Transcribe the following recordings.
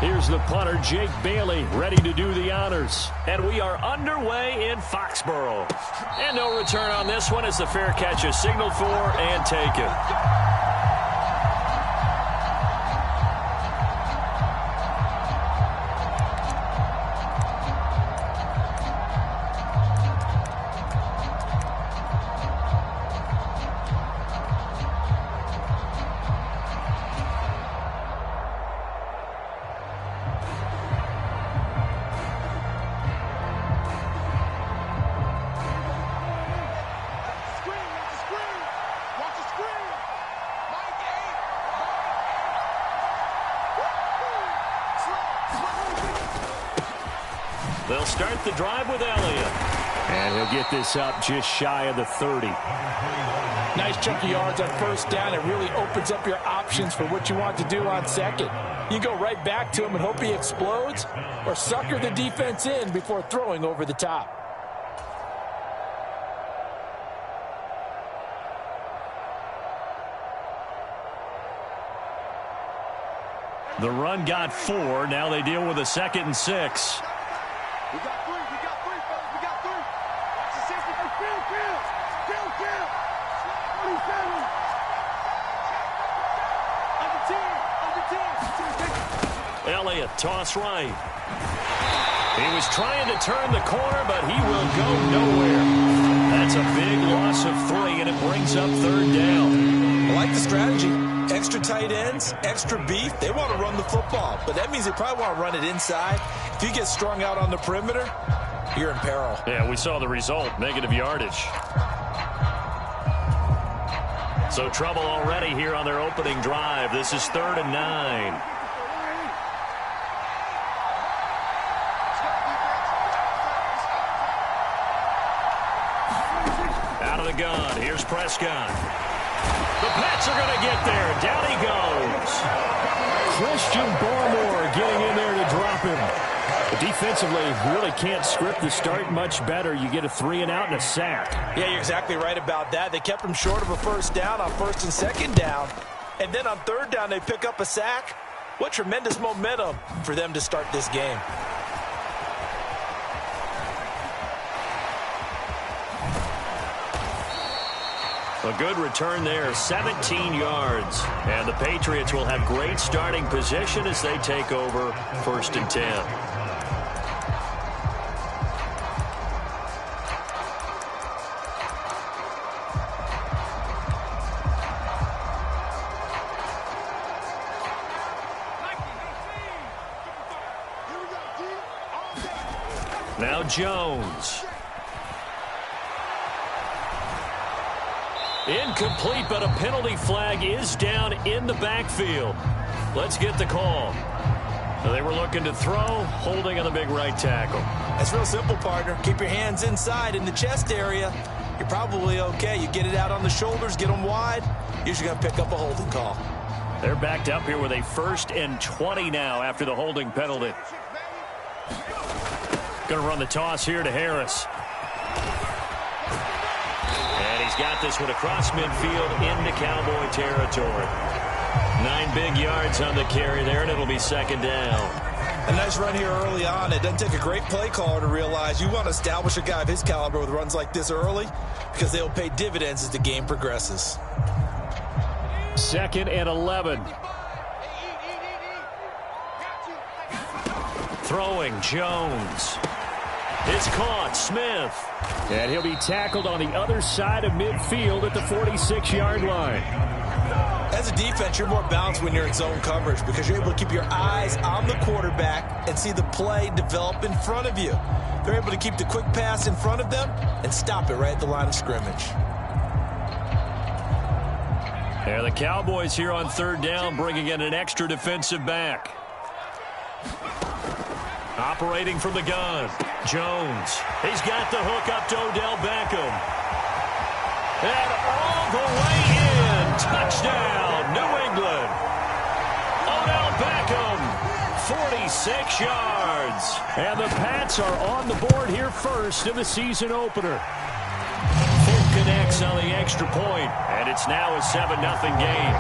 Here's the punter, Jake Bailey, ready to do the honors. And we are underway in Foxborough. And no return on this one as the fair catch is signaled for and taken. They'll start the drive with Elliott. And he'll get this up just shy of the 30. Nice chunk of yards on first down. It really opens up your options for what you want to do on second. You go right back to him and hope he explodes, or sucker the defense in before throwing over the top. The run got 4. Now they deal with a 2nd and 6. We got 3, fellas, we got 3. Watch the system, field. 47. Under 10. Elliott, toss right. He was trying to turn the corner, but he will go nowhere. That's a big loss of 3, and it brings up 3rd down. I like the strategy. Extra tight ends, extra beef. They want to run the football, but that means they probably want to run it inside. If you get strung out on the perimeter, you're in peril. Yeah, we saw the result, negative yardage. So trouble already here on their opening drive. This is 3rd and 9. Out of the gun, here's Prescott. The Pats are going to get there. Down he goes. Christian Barmore getting in there to drop him. But defensively, you really can't script the start much better. You get a 3 and out and a sack. Yeah, you're exactly right about that. They kept him short of a first down on 1st and 2nd down. And then on 3rd down, they pick up a sack. What tremendous momentum for them to start this game. A good return there, 17 yards. And the Patriots will have great starting position as they take over 1st and 10. Now Jones. Incomplete, but a penalty flag is down in the backfield. Let's get the call. They were looking to throw, holding on the big right tackle. That's real simple, partner. Keep your hands inside in the chest area. You're probably okay. You get it out on the shoulders, get them wide. Usually going to pick up a holding call. They're backed up here with a 1st and 20 now after the holding penalty. Going to run the toss here to Harris. And he's got this one across midfield into Cowboy territory. 9 big yards on the carry there, and it'll be 2nd down. A nice run here early on. It doesn't take a great play caller to realize you want to establish a guy of his caliber with runs like this early because they'll pay dividends as the game progresses. 2nd and 11. Throwing, Jones. It's caught, Smith. And he'll be tackled on the other side of midfield at the 46-yard line. As a defense, you're more balanced when you're in zone coverage because you're able to keep your eyes on the quarterback and see the play develop in front of you. They're able to keep the quick pass in front of them and stop it right at the line of scrimmage. Yeah, the Cowboys here on 3rd down bringing in an extra defensive back. Operating from the gun, Jones. He's got the hook up to Odell Beckham. And all the way in. Touchdown, New England. Odell Beckham, 46 yards. And the Pats are on the board here first in the season opener. Fulton connects on the extra point, and it's now a 7-0 game.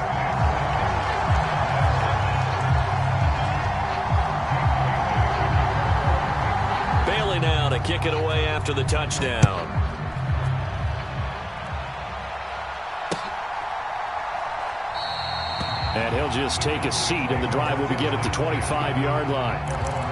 to kick it away after the touchdown. And he'll just take a seat, and the drive will begin at the 25-yard line.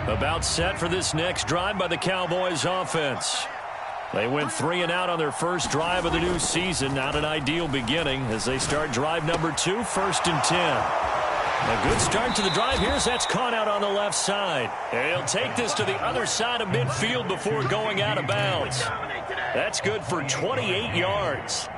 About set for this next drive by the Cowboys offense. They went 3 and out on their first drive of the new season. Not an ideal beginning as they start drive number 2, 1st and 10. A good start to the drive. Here's that's caught out on the left side. And he'll take this to the other side of midfield before going out of bounds. That's good for 28 yards.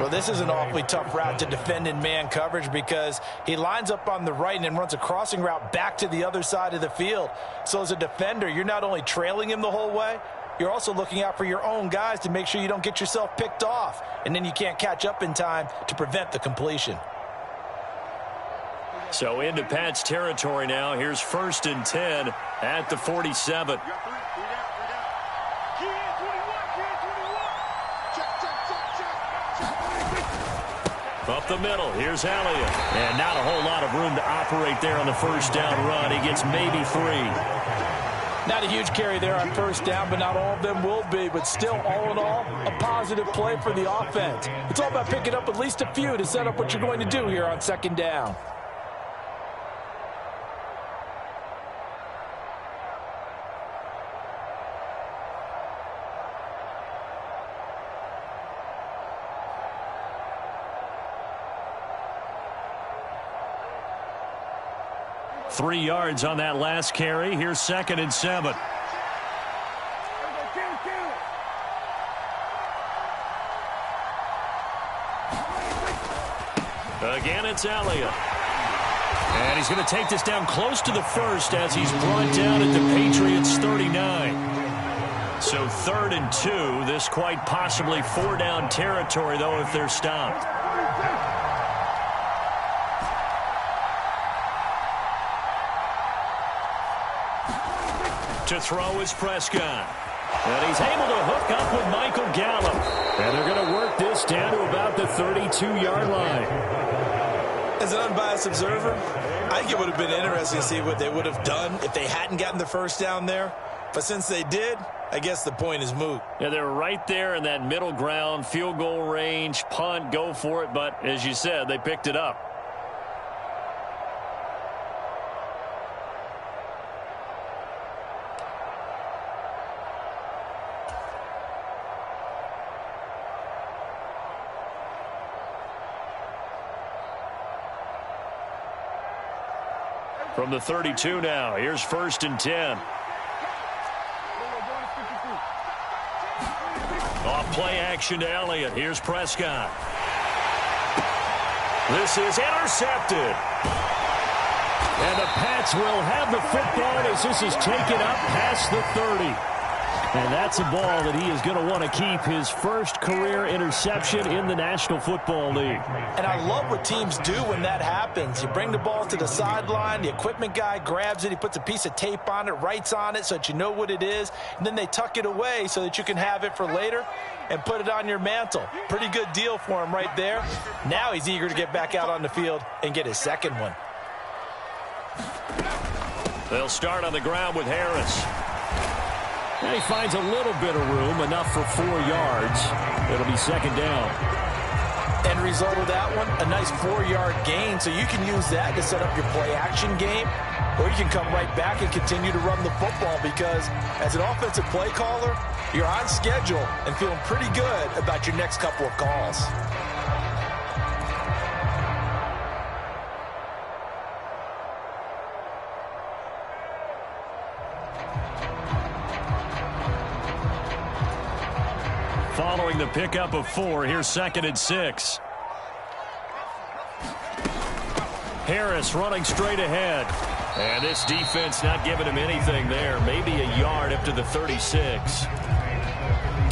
Well, this is an awfully tough route to defend in man coverage because he lines up on the right and then runs a crossing route back to the other side of the field. So as a defender, you're not only trailing him the whole way, you're also looking out for your own guys to make sure you don't get yourself picked off. And then you can't catch up in time to prevent the completion. So into Pat's territory now. Here's 1st and 10 at the 47. Up the middle, here's Elliott. And not a whole lot of room to operate there on the first down run. He gets maybe 3. Not a huge carry there on first down, but not all of them will be. But still, all in all, a positive play for the offense. It's all about picking up at least a few to set up what you're going to do here on 2nd down. Three yards on that last carry. Here's 2nd and 7. Again, it's Elliott. And he's going to take this down close to the 1st as he's brought down at the Patriots' 39. So 3rd and 2. This quite possibly 4-down territory, though, if they're stopped. To throw is Prescott. And he's able to hook up with Michael Gallup. And they're going to work this down to about the 32-yard line. As an unbiased observer, I think it would have been interesting to see what they would have done if they hadn't gotten the first down there. But since they did, I guess the point is moot. Yeah, they're right there in that middle ground, field goal range, punt, go for it. But as you said, they picked it up. From the 32 now, here's 1st and 10. Off play action to Elliott. Here's Prescott. This is intercepted. And the Pats will have the football as this is taken up past the 30. And that's a ball that he is going to want to keep, his first career interception in the National Football League. And I love what teams do when that happens. You bring the ball to the sideline, the equipment guy grabs it, he puts a piece of tape on it, writes on it so that you know what it is, and then they tuck it away so that you can have it for later and put it on your mantle. Pretty good deal for him right there. Now he's eager to get back out on the field and get his second one. They'll start on the ground with Harris. And he finds a little bit of room, enough for 4 yards. It'll be 2nd down. End result of that one, a nice 4-yard gain, so you can use that to set up your play-action game, or you can come right back and continue to run the football because as an offensive play caller, you're on schedule and feeling pretty good about your next couple of calls. Following the pickup of 4, here's 2nd and 6. Harris running straight ahead. And this defense not giving him anything there. Maybe a yard up to the 36.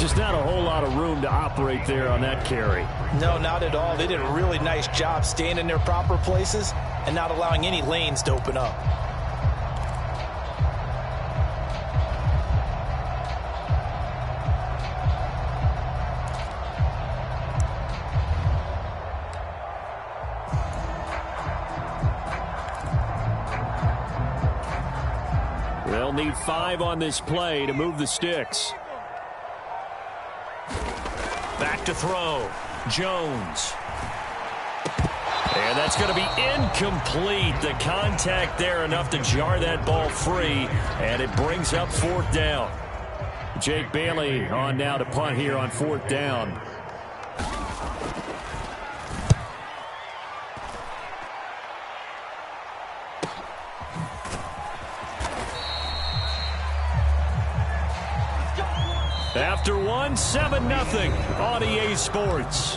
Just not a whole lot of room to operate there on that carry. No, not at all. They did a really nice job staying in their proper places and not allowing any lanes to open up. They'll need 5 on this play to move the sticks. Back to throw. Jones. And that's going to be incomplete. The contact there enough to jar that ball free, and it brings up 4th down. Jake Bailey on now to punt here on 4th down. After 1, 7-0 on EA Sports.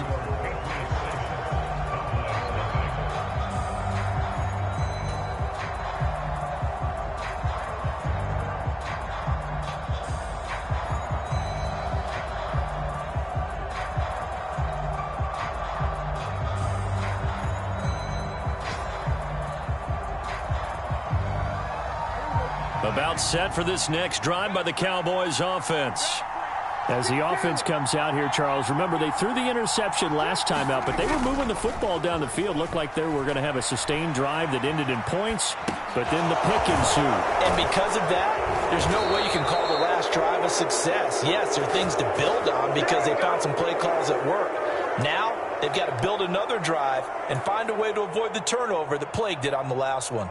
About set for this next drive by the Cowboys offense. As the offense comes out here, Charles, remember they threw the interception last time out, but they were moving the football down the field. Looked like they were going to have a sustained drive that ended in points, but then the pick ensued. And because of that, there's no way you can call the last drive a success. Yes, there are things to build on because they found some play calls that work. Now, they've got to build another drive and find a way to avoid the turnover that plagued it on the last one.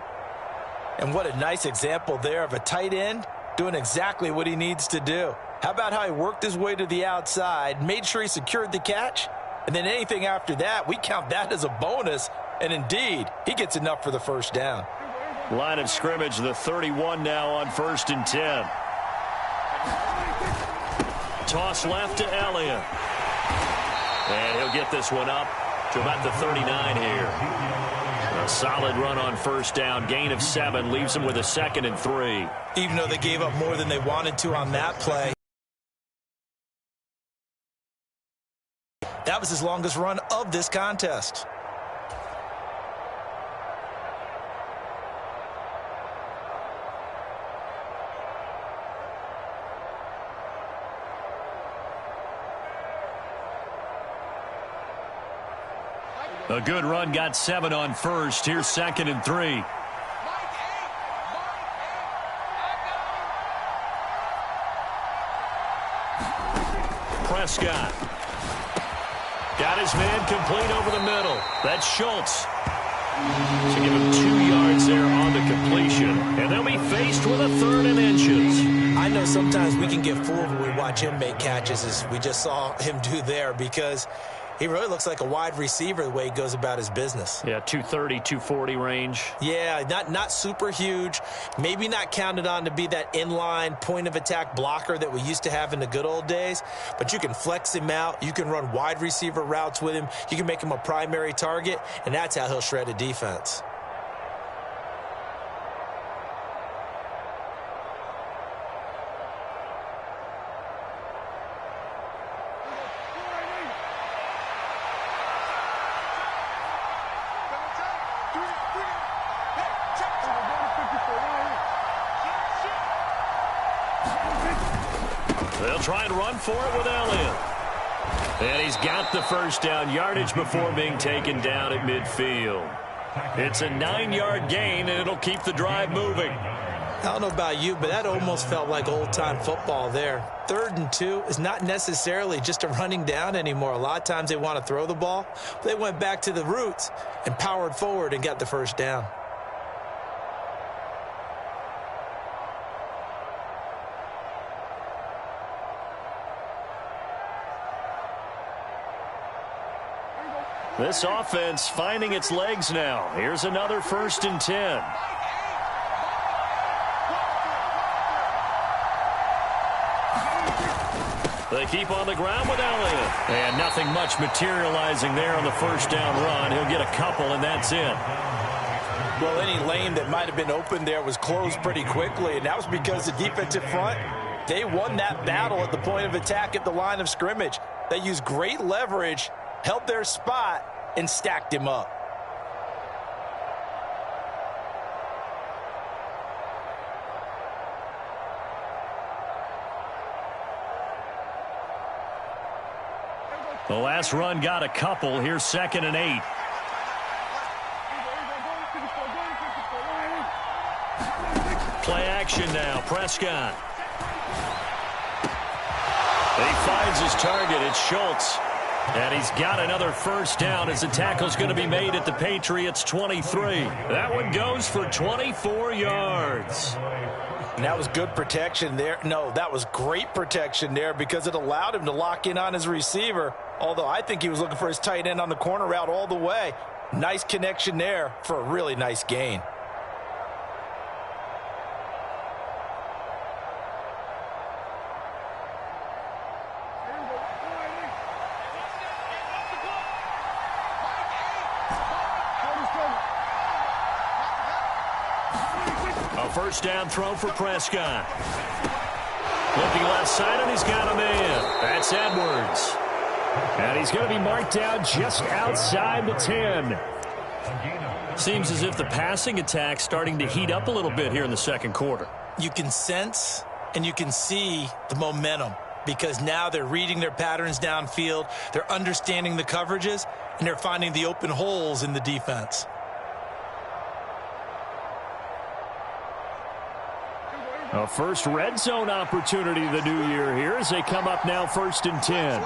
And what a nice example there of a tight end doing exactly what he needs to do. How about how he worked his way to the outside, made sure he secured the catch, and then anything after that, we count that as a bonus. And indeed, he gets enough for the first down. Line of scrimmage, the 31 now on 1st and 10. Toss left to Elliott. And he'll get this one up to about the 39 here. A solid run on 1st down. Gain of 7 leaves him with a 2nd and 3. Even though they gave up more than they wanted to on that play, that was his longest run of this contest. A good run, got 7 on 1st. Here's 2nd and 3. Prescott. Got his man complete over the middle. That's Schultz. To give him 2 yards there on the completion. And they'll be faced with a 3rd and inches. I know sometimes we can get fooled when we watch him make catches, as we just saw him do there, because he really looks like a wide receiver the way he goes about his business. Yeah, 230, 240 range. Yeah, not super huge. Maybe not counted on to be that inline point-of-attack blocker that we used to have in the good old days. But you can flex him out. You can run wide receiver routes with him. You can make him a primary target, and that's how he'll shred a defense. They'll try and run for it with Elliott. And he's got the 1st down, yardage before being taken down at midfield. It's a 9-yard gain, and it'll keep the drive moving. I don't know about you, but that almost felt like old-time football there. 3rd and 2 is not necessarily just a running down anymore. A lot of times they want to throw the ball. They went back to the roots and powered forward and got the 1st down. This offense finding its legs now. Here's another 1st and 10. They keep on the ground with Elliott. And nothing much materializing there on the 1st down run. He'll get a couple, and that's it. Well, any lane that might have been open there was closed pretty quickly, and that was because the defensive front They won that battle at the point of attack at the line of scrimmage. They used great leverage, held their spot, and stacked him up. The last run got a couple. Here's 2nd and 8. Play action now. Prescott. He finds his target. It's Schultz. And he's got another first down as the tackle's going to be made at the Patriots' 23. That one goes for 24 yards. And that was good protection there. No, that was great protection there because it allowed him to lock in on his receiver. Although I think he was looking for his tight end on the corner route all the way. Nice connection there for a really nice gain. A first down throw for Prescott. Looking left side, and he's got a man. That's Edwards. And he's going to be marked down just outside the 10. Seems as if the passing attack's starting to heat up a little bit here in the second quarter. You can sense and you can see the momentum because now they're reading their patterns downfield, they're understanding the coverages, and they're finding the open holes in the defense. A first red zone opportunity the new year here as they come up now 1st and 10.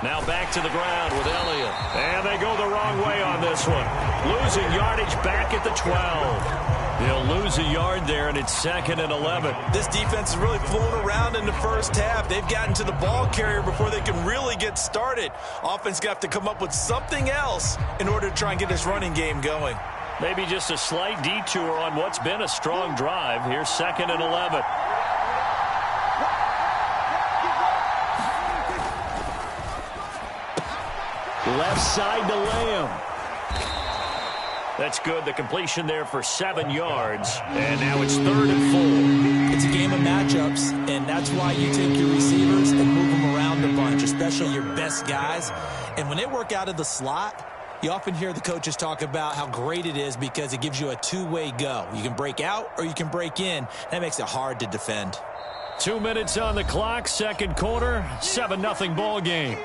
Now back to the ground with Elliott. And they go the wrong way on this one. Losing yardage back at the 12. They'll lose a yard there, and it's 2nd and 11. This defense is really flown around in the first half. They've gotten to the ball carrier before they can really get started. Offense got to come up with something else in order to try and get this running game going. Maybe just a slight detour on what's been a strong drive. Here's 2nd and 11. Left side to Lamb. That's good. The completion there for 7 yards. And now it's 3rd and 4. It's a game of matchups, and that's why you take your receivers and move them around a bunch, especially your best guys. And when they work out of the slot, you often hear the coaches talk about how great it is because it gives you a two-way go. You can break out or you can break in. That makes it hard to defend. 2 minutes on the clock, second quarter, 7-0 ball game.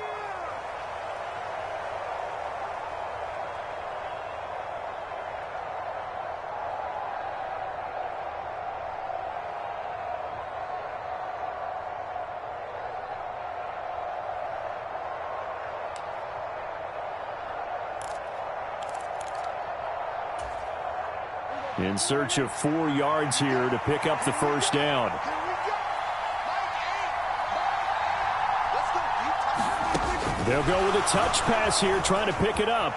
In search of 4 yards here to pick up the first down. They'll go with a touch pass here, trying to pick it up.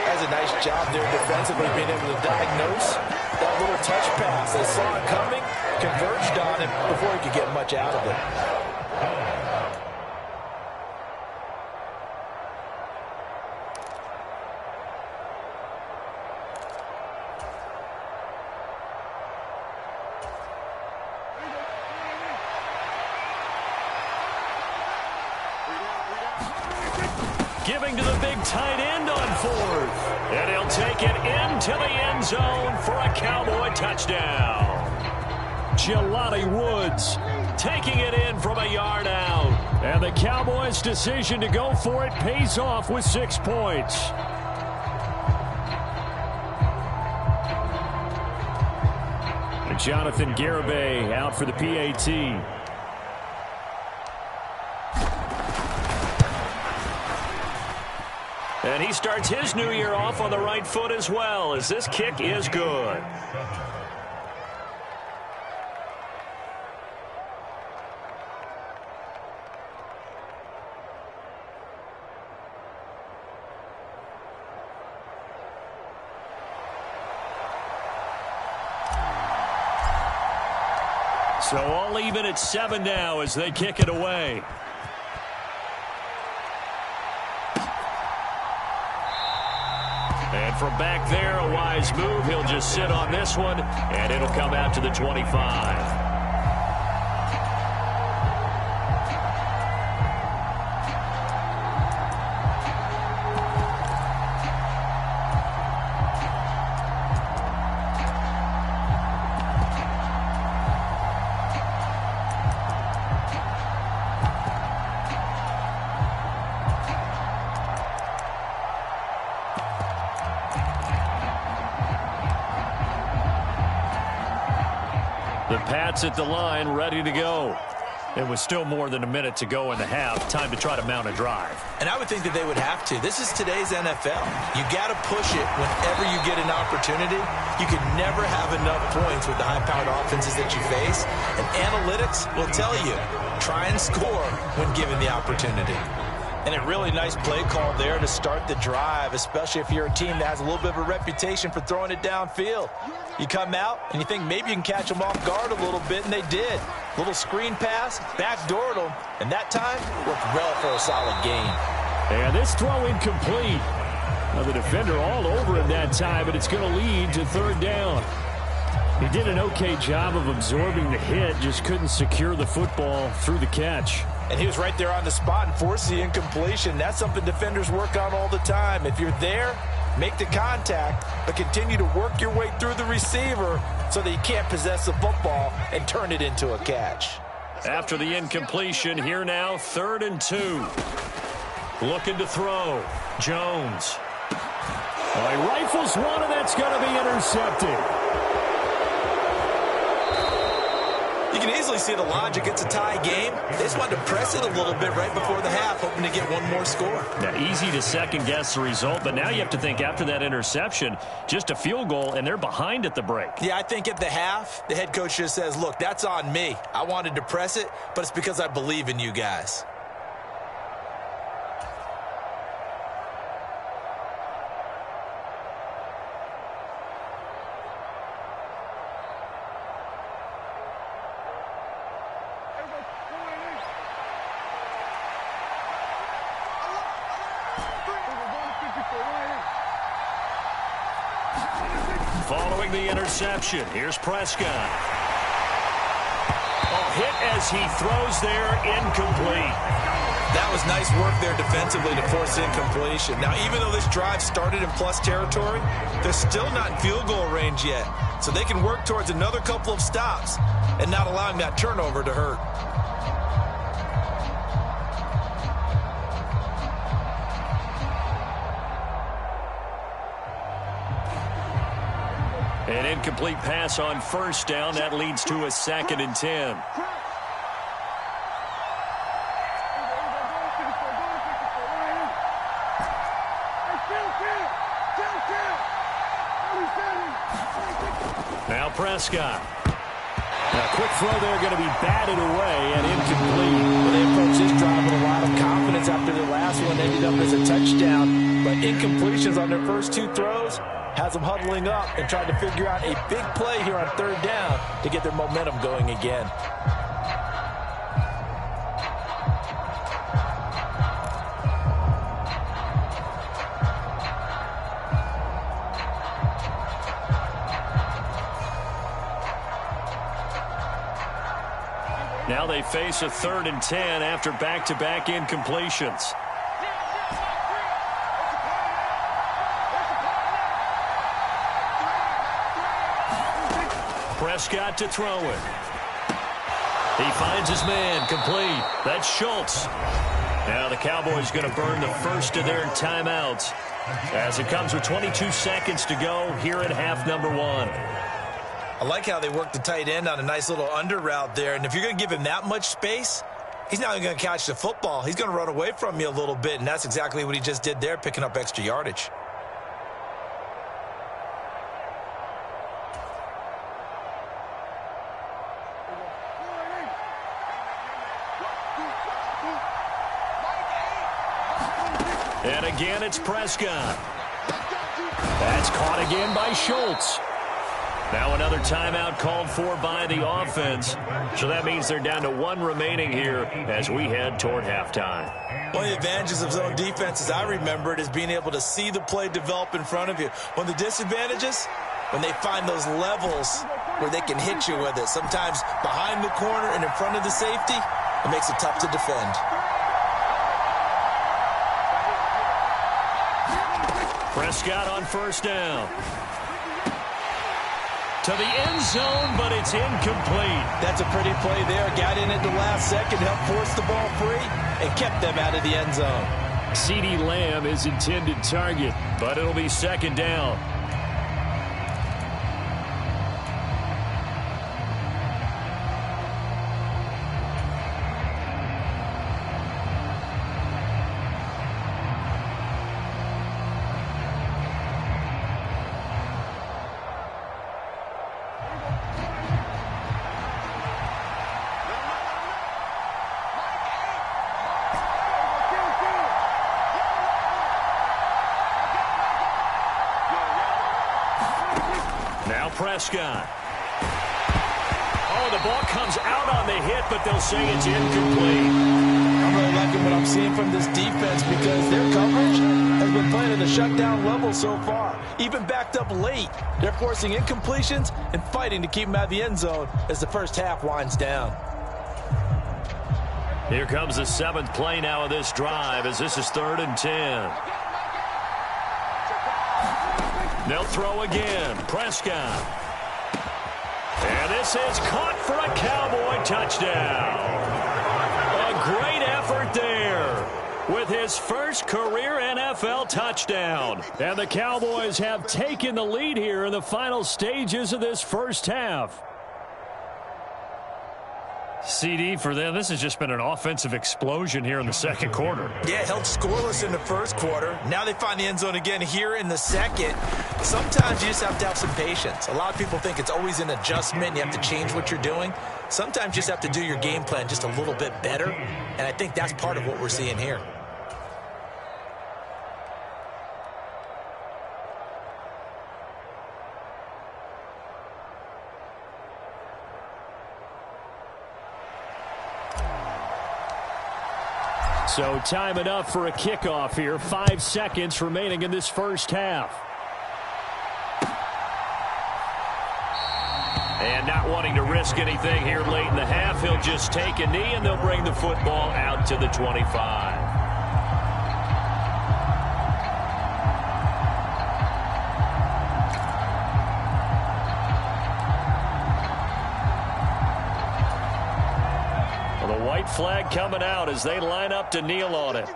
That's a nice job there defensively, being able to diagnose that little touch pass. They saw it coming, converged on it before he could get much out of it. Giving to the big tight end on 4th. And he'll take it into the end zone for a Cowboy touchdown. Jelani Woods taking it in from a yard out. And the Cowboys' decision to go for it pays off with 6 points. And Jonathan Garibay out for the PAT. And he starts his new year off on the right foot as well, as this kick is good. So all even at 7 now as they kick it away. And from back there, a wise move. He'll just sit on this one, and it'll come out to the 25. The Pats at the line, ready to go. It was still more than a minute to go in the half. Time to try to mount a drive. And I would think that they would have to. This is today's NFL. You got to push it whenever you get an opportunity. You can never have enough points with the high-powered offenses that you face. And analytics will tell you, try and score when given the opportunity. And a really nice play call there to start the drive, especially if you're a team that has a little bit of a reputation for throwing it downfield. You come out and you think maybe you can catch them off guard a little bit, and they did. Little screen pass, backdoored them, and that time worked well for a solid gain. And this throw incomplete. Now the defender all over him that time, but it's going to lead to third down. He did an okay job of absorbing the hit, just couldn't secure the football through the catch. And he was right there on the spot and forced the incompletion. That's something defenders work on all the time. If you're there, make the contact, but continue to work your way through the receiver so that you can't possess the football and turn it into a catch. After the incompletion, here now, 3rd and 2. Looking to throw. Jones. He rifles one, and that's going to be intercepted. You can easily see the logic. It's a tie game. They just wanted to press it a little bit right before the half, hoping to get one more score. Now, easy to second-guess the result, but now you have to think after that interception, just a field goal, and they're behind at the break. Yeah, I think at the half, the head coach just says, look, that's on me. I wanted to press it, but it's because I believe in you guys. Following the interception, here's Prescott. Hit as he throws there, incomplete. That was nice work there defensively to force incompletion. Now, even though this drive started in plus territory, they're still not in field goal range yet. So they can work towards another couple of stops and not allowing that turnover to hurt. An incomplete pass on first down. That leads to a 2nd and 10. Now Prescott. A quick throw there, going to be batted away and incomplete. Well, they approached this drive with a lot of confidence after the last one ended up as a touchdown. But incompletions on their first 2 throws has them huddling up and trying to figure out a big play here on 3rd down to get their momentum going again. Now they face a 3rd and 10 after back-to-back incompletions. Prescott to throw it. He finds his man, complete. That's Schultz. Now the Cowboys going to burn the first of their timeouts as it comes with 22 seconds to go here at half number 1. I like how they work the tight end on a nice little under route there. And if you're going to give him that much space, he's not even going to catch the football. He's going to run away from you a little bit, and that's exactly what he just did there, picking up extra yardage. And again, it's Prescott. That's caught again by Schultz. Now another timeout called for by the offense. So that means they're down to 1 remaining here as we head toward halftime. One of the advantages of zone defense, as I remember it, is being able to see the play develop in front of you. One of the disadvantages, when they find those levels where they can hit you with it, sometimes behind the corner and in front of the safety, it makes it tough to defend. Prescott on first down. To the end zone, but it's incomplete. That's a pretty play there. Got in at the last second, helped force the ball free, and kept them out of the end zone. CeeDee Lamb is intended target, but it'll be second down. Prescott. Oh, the ball comes out on the hit, but they'll say it's incomplete. I'm really liking what I'm seeing from this defense because their coverage has been playing at a shutdown level so far. Even backed up late, they're forcing incompletions and fighting to keep them out of the end zone as the first half winds down. Here comes the 7th play now of this drive as this is 3rd and 10. They'll throw again. Prescott. And this is caught for a Cowboy touchdown. A great effort there with his first career NFL touchdown. And the Cowboys have taken the lead here in the final stages of this first half. CD for them, this has just been an offensive explosion here in the second quarter. Yeah, held scoreless in the first quarter. Now they find the end zone again here in the second. Sometimes you just have to have some patience. A lot of people think it's always an adjustment. You have to change what you're doing. Sometimes you just have to do your game plan just a little bit better. And I think that's part of what we're seeing here. So time enough for a kickoff here. 5 seconds remaining in this first half. And not wanting to risk anything here late in the half, he'll just take a knee and they'll bring the football out to the 25. White flag coming out as they line up to kneel on it.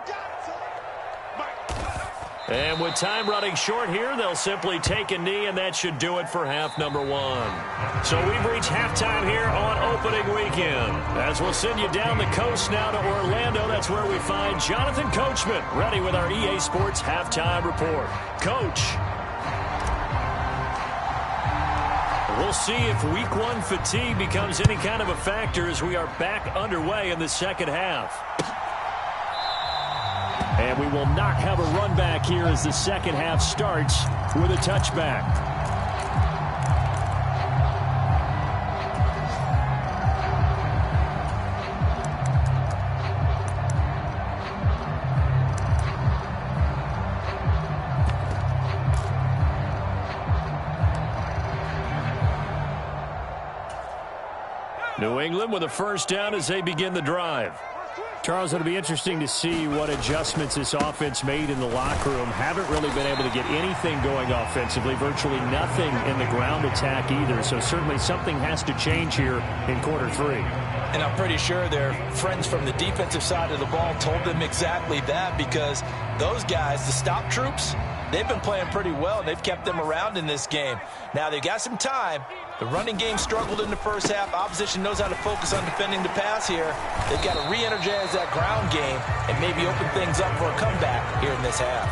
And with time running short here, they'll simply take a knee, and that should do it for half number 1. So we've reached halftime here on opening weekend. As we'll send you down the coast now to Orlando, that's where we find Jonathan Coachman ready with our EA Sports halftime report. Coach. We'll see if week 1 fatigue becomes any kind of a factor as we are back underway in the second half. And we will not have a run back here as the second half starts with a touchback. New England with a first down as they begin the drive. Charles, it'll be interesting to see what adjustments this offense made in the locker room. Haven't really been able to get anything going offensively, virtually nothing in the ground attack either. So certainly something has to change here in quarter 3. And I'm pretty sure their friends from the defensive side of the ball told them exactly that, because those guys, the stop troops, they've been playing pretty well. They've kept them around in this game. Now they've got some time. The running game struggled in the first half. Opposition knows how to focus on defending the pass here. They've got to re-energize that ground game and maybe open things up for a comeback here in this half.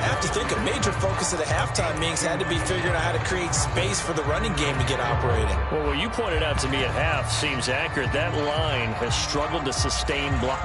I have to think a major focus of the halftime meetings had to be figuring out how to create space for the running game to get operating. Well, what you pointed out to me at half seems accurate. That line has struggled to sustain block.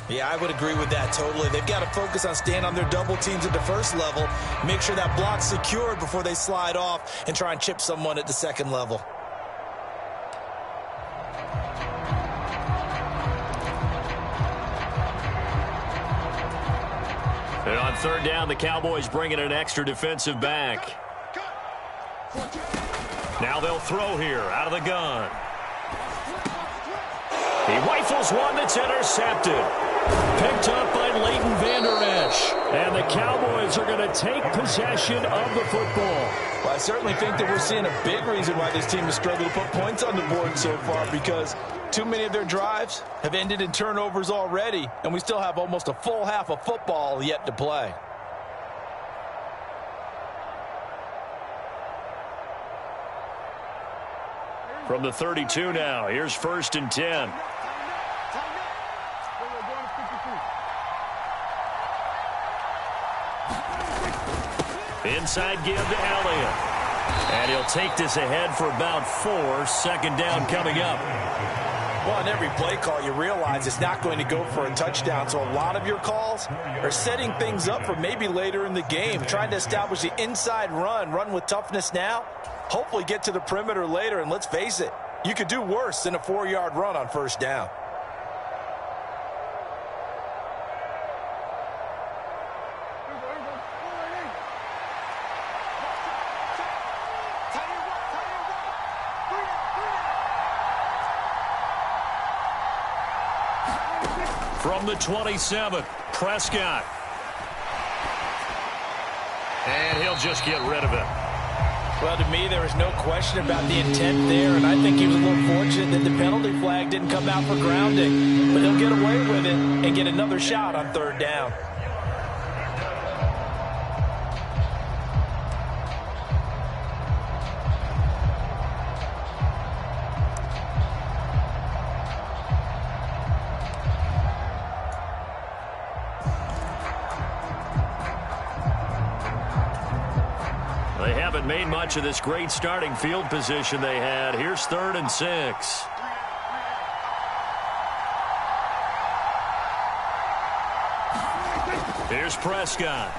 Yeah, I would agree with that totally. They've got to focus on staying on their double teams at the first level, make sure that block's secured before they slide off and try and chip someone at the second level. And on third down, the Cowboys bring in an extra defensive back. Now they'll throw here out of the gun. He rifles one that's intercepted. Picked up by Leighton Vander Esch. And the Cowboys are going to take possession of the football. Well, I certainly think that we're seeing a big reason why this team has struggled to put points on the board so far, because too many of their drives have ended in turnovers already, and we still have almost a full half of football yet to play. From the 32 now, here's 1st and 10. Inside give to Elliott. And he'll take this ahead for about 4. 2nd down coming up. Well, in every play call, you realize it's not going to go for a touchdown. So a lot of your calls are setting things up for maybe later in the game, trying to establish the inside run with toughness now, hopefully get to the perimeter later. And let's face it, you could do worse than a 4-yard run on 1st down. From the 27, Prescott. And he'll just get rid of it. Well, to me, there was no question about the intent there, and I think he was a little fortunate that the penalty flag didn't come out for grounding. But he'll get away with it and get another shot on 3rd down. They haven't made much of this great starting field position they had. Here's 3rd and 6. Here's Prescott.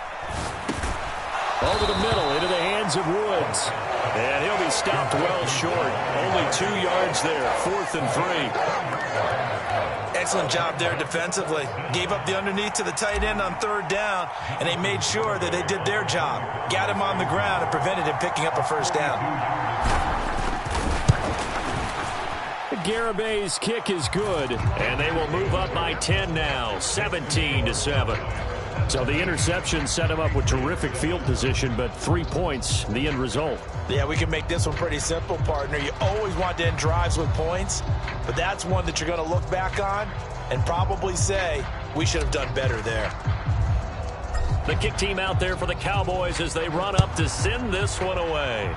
Over the middle, into the hands of Woods. And he'll be stopped well short. Only 2 yards there. 4th and 3. Excellent job there defensively. Gave up the underneath to the tight end on 3rd down, and they made sure that they did their job. Got him on the ground and prevented him picking up a 1st down. Garabay's kick is good, and they will move up by 10 now, 17-7. So the interception set him up with terrific field position, but 3 points, the end result. Yeah, we can make this one pretty simple, partner. You always want to end drives with points, but that's one that you're going to look back on and probably say, we should have done better there. The kick team out there for the Cowboys as they run up to send this one away.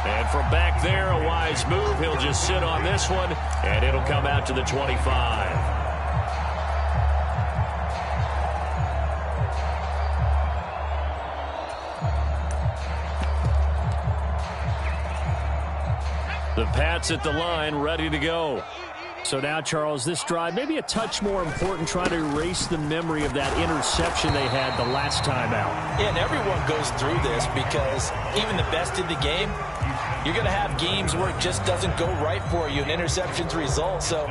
And from back there, a wise move. He'll just sit on this one, and it'll come out to the 25. The Pats at the line, ready to go. So now, Charles, this drive maybe a touch more important, trying to erase the memory of that interception they had the last time out. Yeah, and everyone goes through this because even the best in the game, you're going to have games where it just doesn't go right for you and interceptions result. So,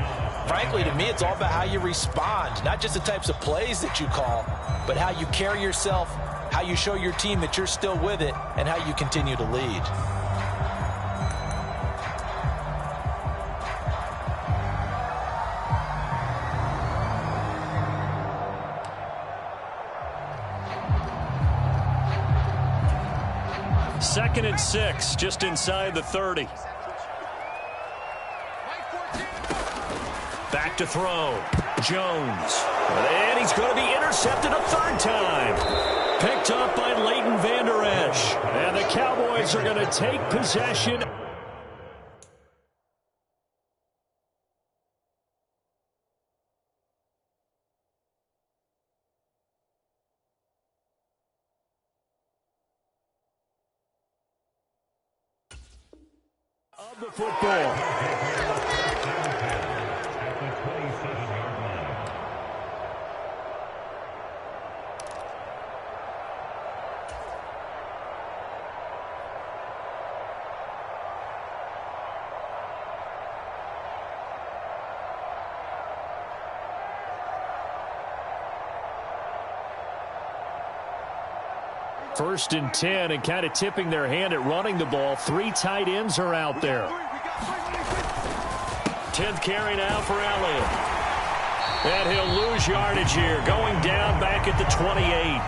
frankly, to me, it's all about how you respond, not just the types of plays that you call, but how you carry yourself, how you show your team that you're still with it, and how you continue to lead. Second and 6, just inside the 30. Back to throw. Jones. And he's going to be intercepted a 3rd time. Picked up by Leighton Vander Esch. And the Cowboys are going to take possession. Of the football. 1st and 10, and kind of tipping their hand at running the ball. 3 tight ends are out there. 10th carry now for Elliott. And he'll lose yardage here, going down back at the 28.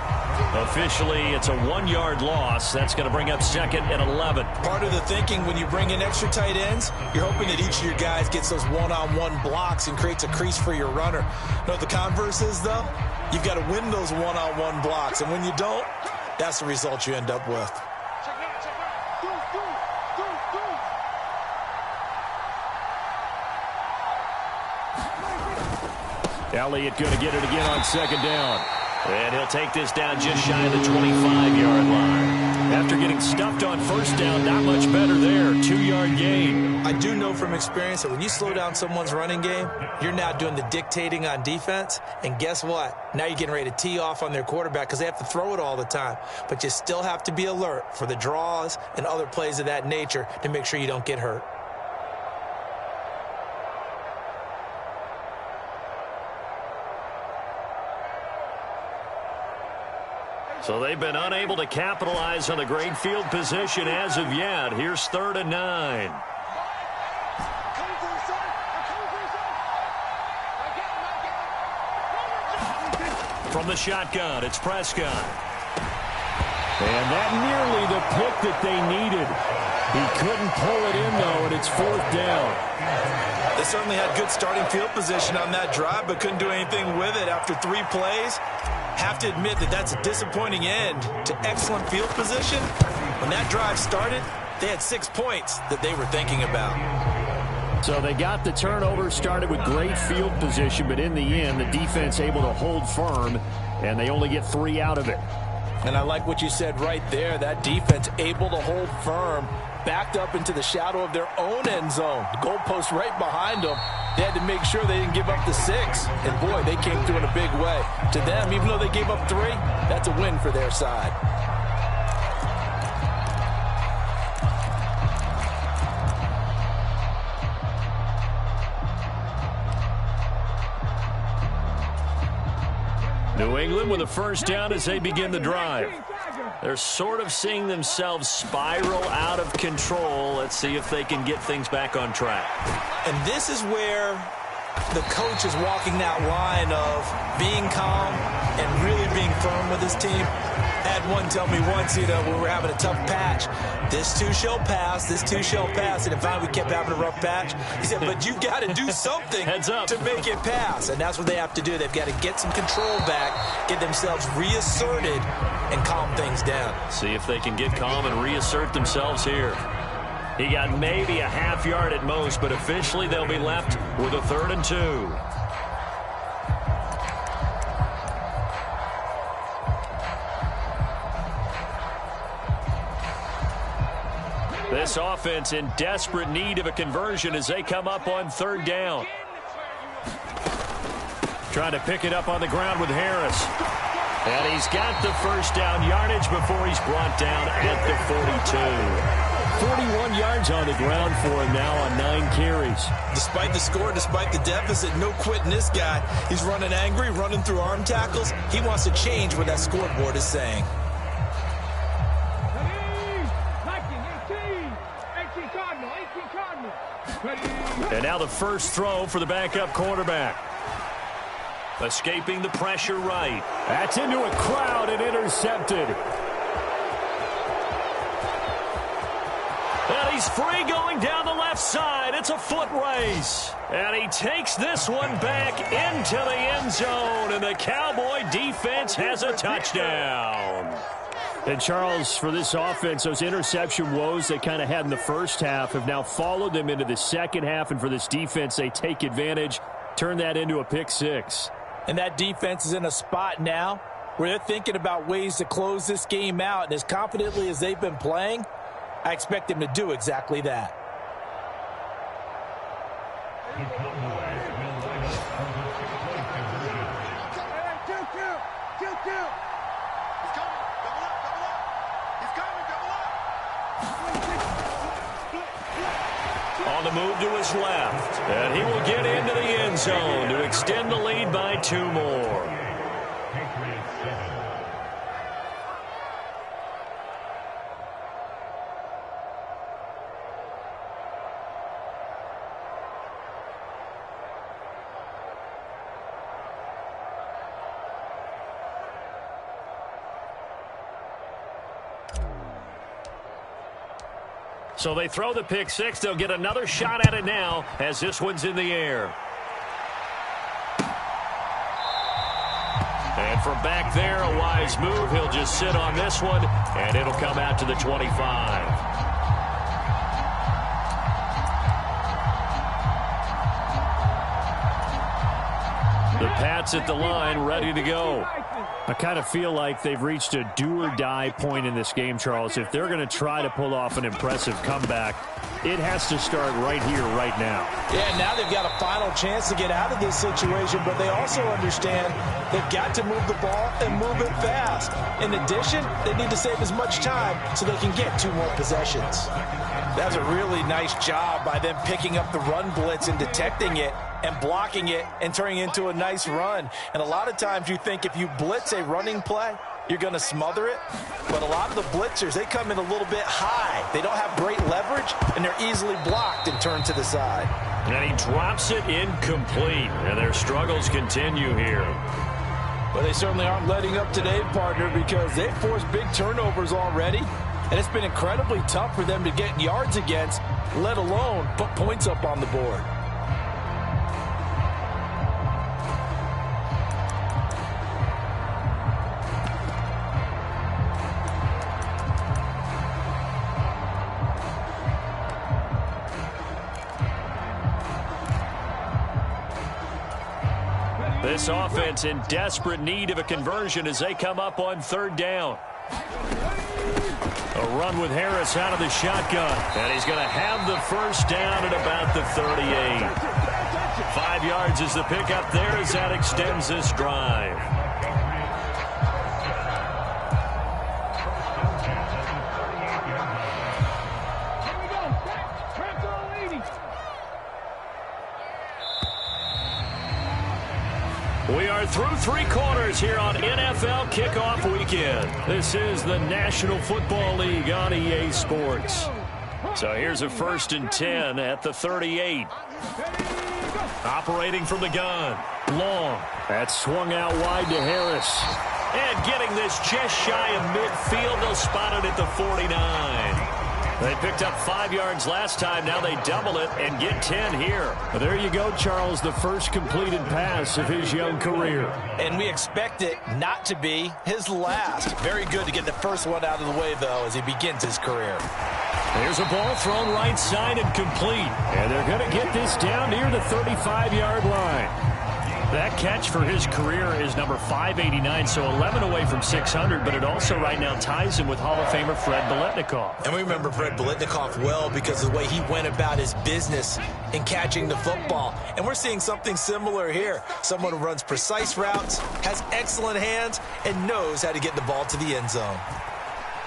Officially, it's a 1-yard loss. That's going to bring up 2nd and 11. Part of the thinking when you bring in extra tight ends, you're hoping that each of your guys gets those one-on-one blocks and creates a crease for your runner. You know what the converse is, though? You've got to win those one-on-one blocks, and when you don't, that's the result you end up with. Elliott going to get it again on 2nd down. And he'll take this down just shy of the 25-yard line. After getting stuffed on 1st down, not much better there. 2-yard gain. I do know from experience that when you slow down someone's running game, you're now doing the dictating on defense. And guess what? Now you're getting ready to tee off on their quarterback because they have to throw it all the time. But you still have to be alert for the draws and other plays of that nature to make sure you don't get hurt. So they've been unable to capitalize on the great field position as of yet. Here's 3rd and 9. From the shotgun, it's Prescott. And that nearly the pick that they needed. He couldn't pull it in, though, and it's 4th down. They certainly had good starting field position on that drive, but couldn't do anything with it after 3 plays. Have to admit that that's a disappointing end to excellent field position. When that drive started, they had 6 points that they were thinking about. So they got the turnover, started with great field position, but in the end, the defense able to hold firm, and they only get 3 out of it. And I like what you said right there. That defense able to hold firm, backed up into the shadow of their own end zone. The goalpost right behind them. They had to make sure they didn't give up the 6. And, boy, they came through in a big way. To them, even though they gave up 3, that's a win for their side. New England with a 1st down as they begin the drive. They're sort of seeing themselves spiral out of control. Let's see if they can get things back on track. And this is where the coach is walking that line of being calm and really being firm with his team. I had one tell me once, when we were having a tough patch, this too shall pass, this too shall pass. And finally we kept having a rough patch. He said, but you've got to do something Heads up. to make it pass. And that's what they have to do. They've got to get some control back, get themselves reasserted, and calm things down. See if they can get calm and reassert themselves here. He got maybe a half yard at most, but officially they'll be left with a 3rd and 2. This offense in desperate need of a conversion as they come up on 3rd down. Trying to pick it up on the ground with Harris. And he's got the 1st down yardage before he's brought down at the 42. 41 yards on the ground for him now on 9 carries. Despite the score, despite the deficit, no quitting this guy. He's running angry, running through arm tackles. He wants to change what that scoreboard is saying. And now the first throw for the backup quarterback. Escaping the pressure right. That's into a crowd and intercepted. And he's free going down the left side. It's a foot race. And he takes this one back into the end zone. And the Cowboy defense has a touchdown. And, Charles, for this offense, those interception woes they kind of had in the first half have now followed them into the second half. And for this defense, they take advantage, turn that into a pick 6. And that defense is in a spot now where they're thinking about ways to close this game out. And as confidently as they've been playing, I expect them to do exactly that. On the move to his left. And he will get into the end zone to extend the lead by 2 more. So they throw the pick six. They'll get another shot at it now as this one's in the air. And from back there, a wise move. He'll just sit on this one, and it'll come out to the 25. The Pats at the line, ready to go. I kind of feel like they've reached a do-or-die point in this game, Charles. If they're going to try to pull off an impressive comeback, it has to start right here, right now. Yeah, now they've got a final chance to get out of this situation, but they also understand they've got to move the ball and move it fast. In addition, they need to save as much time so they can get 2 more possessions. That's a really nice job by them picking up the run blitz and detecting it and blocking it and turning it into a nice run. And a lot of times you think if you blitz a running play, you're going to smother it. But a lot of the blitzers, they come in a little bit high. They don't have great leverage, and they're easily blocked and turned to the side. And he drops it incomplete. And their struggles continue here. But they certainly aren't letting up today, partner, because they've forced big turnovers already. And it's been incredibly tough for them to get yards against, let alone put points up on the board. This offense in desperate need of a conversion as they come up on 3rd down. A run with Harris out of the shotgun. And he's going to have the first down at about the 38. 5 yards is the pickup there as that extends this drive. We are through 3 quarters here on NFL Kickoff Weekend. This is the National Football League on EA Sports. So here's a 1st and 10 at the 38. Operating from the gun. Long. That's swung out wide to Harris. And getting this just shy of midfield. They'll spot it at the 49. They picked up 5 yards last time. Now they double it and get 10 here. Well, there you go, Charles, the first completed pass of his young career. And we expect it not to be his last. Very good to get the first one out of the way, though, as he begins his career. There's a ball thrown right side and complete. And they're going to get this down near the 35-yard line. That catch for his career is number 589, so 11 away from 600, but it also right now ties him with Hall of Famer Fred Biletnikoff. And we remember Fred Biletnikoff well because of the way he went about his business in catching the football. And we're seeing something similar here. Someone who runs precise routes, has excellent hands, and knows how to get the ball to the end zone.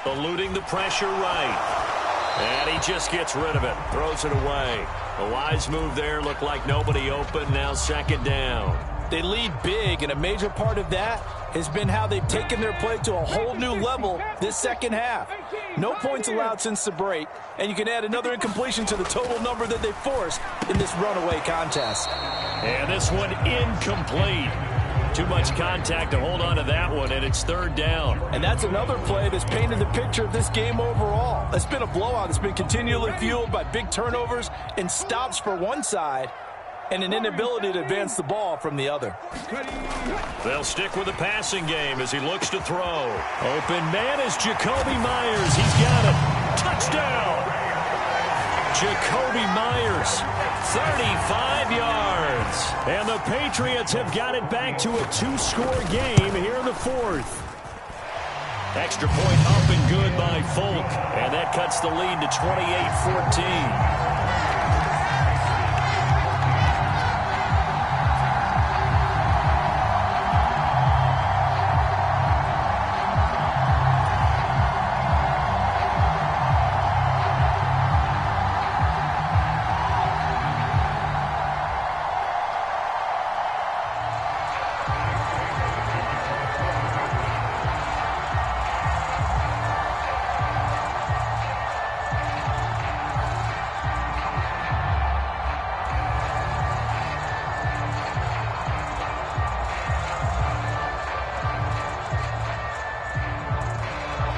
Eluding the pressure right. And he just gets rid of it, throws it away. A wise move there, looked like nobody open, now 2nd down. They lead big, and a major part of that has been how they've taken their play to a whole new level this second half. No points allowed since the break, and you can add another incompletion to the total number that they forced in this runaway contest. And this one incomplete. Too much contact to hold on to that one, and it's 3rd down. And that's another play that's painted the picture of this game overall. It's been a blowout. It's been continually fueled by big turnovers and stops for one side and an inability to advance the ball from the other. They'll stick with the passing game as he looks to throw. Open man is Jacoby Myers. He's got it. Touchdown! Jacoby Myers, 35 yards. And the Patriots have got it back to a 2-score game here in the 4th. Extra point up and good by Folk. And that cuts the lead to 28-14.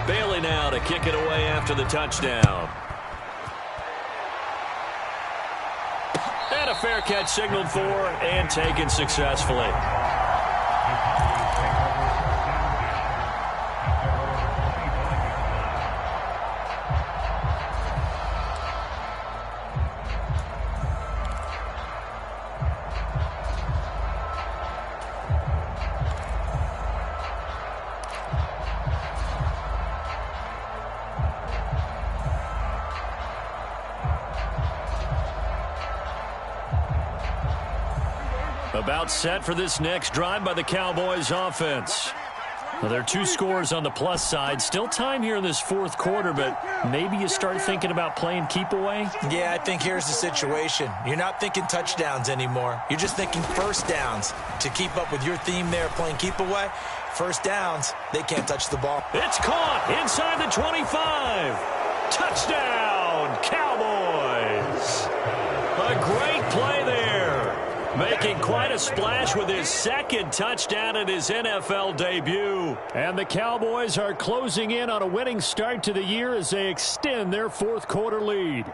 Bailey now to kick it away after the touchdown. And a fair catch signaled for and taken successfully. About set for this next drive by the Cowboys offense. Well, there are 2 scores on the plus side. Still time here in this fourth quarter, but maybe you start thinking about playing keep away? Yeah, I think here's the situation. You're not thinking touchdowns anymore. You're just thinking first downs. To keep up with your theme there, playing keep away, first downs, they can't touch the ball. It's caught inside the 25. Touchdown, Cowboys. A great play there. Making quite a splash with his second touchdown in his NFL debut. And the Cowboys are closing in on a winning start to the year as they extend their fourth quarter lead.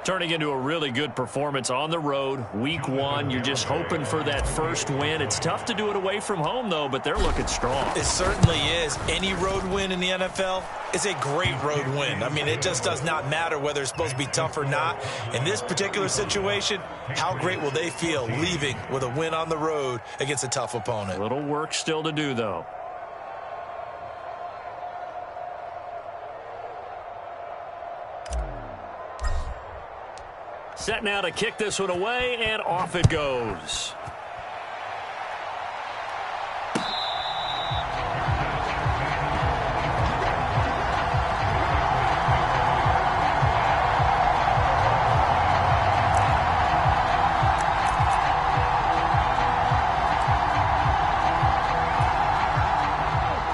Turning into a really good performance on the road. Week 1, you're just hoping for that first win. It's tough to do it away from home, though, but they're looking strong. It certainly is. Any road win in the NFL is a great road win. I mean, it just does not matter whether it's supposed to be tough or not. In this particular situation, how great will they feel leaving with a win on the road against a tough opponent? A little work still to do, though. Set now to kick this one away, and off it goes.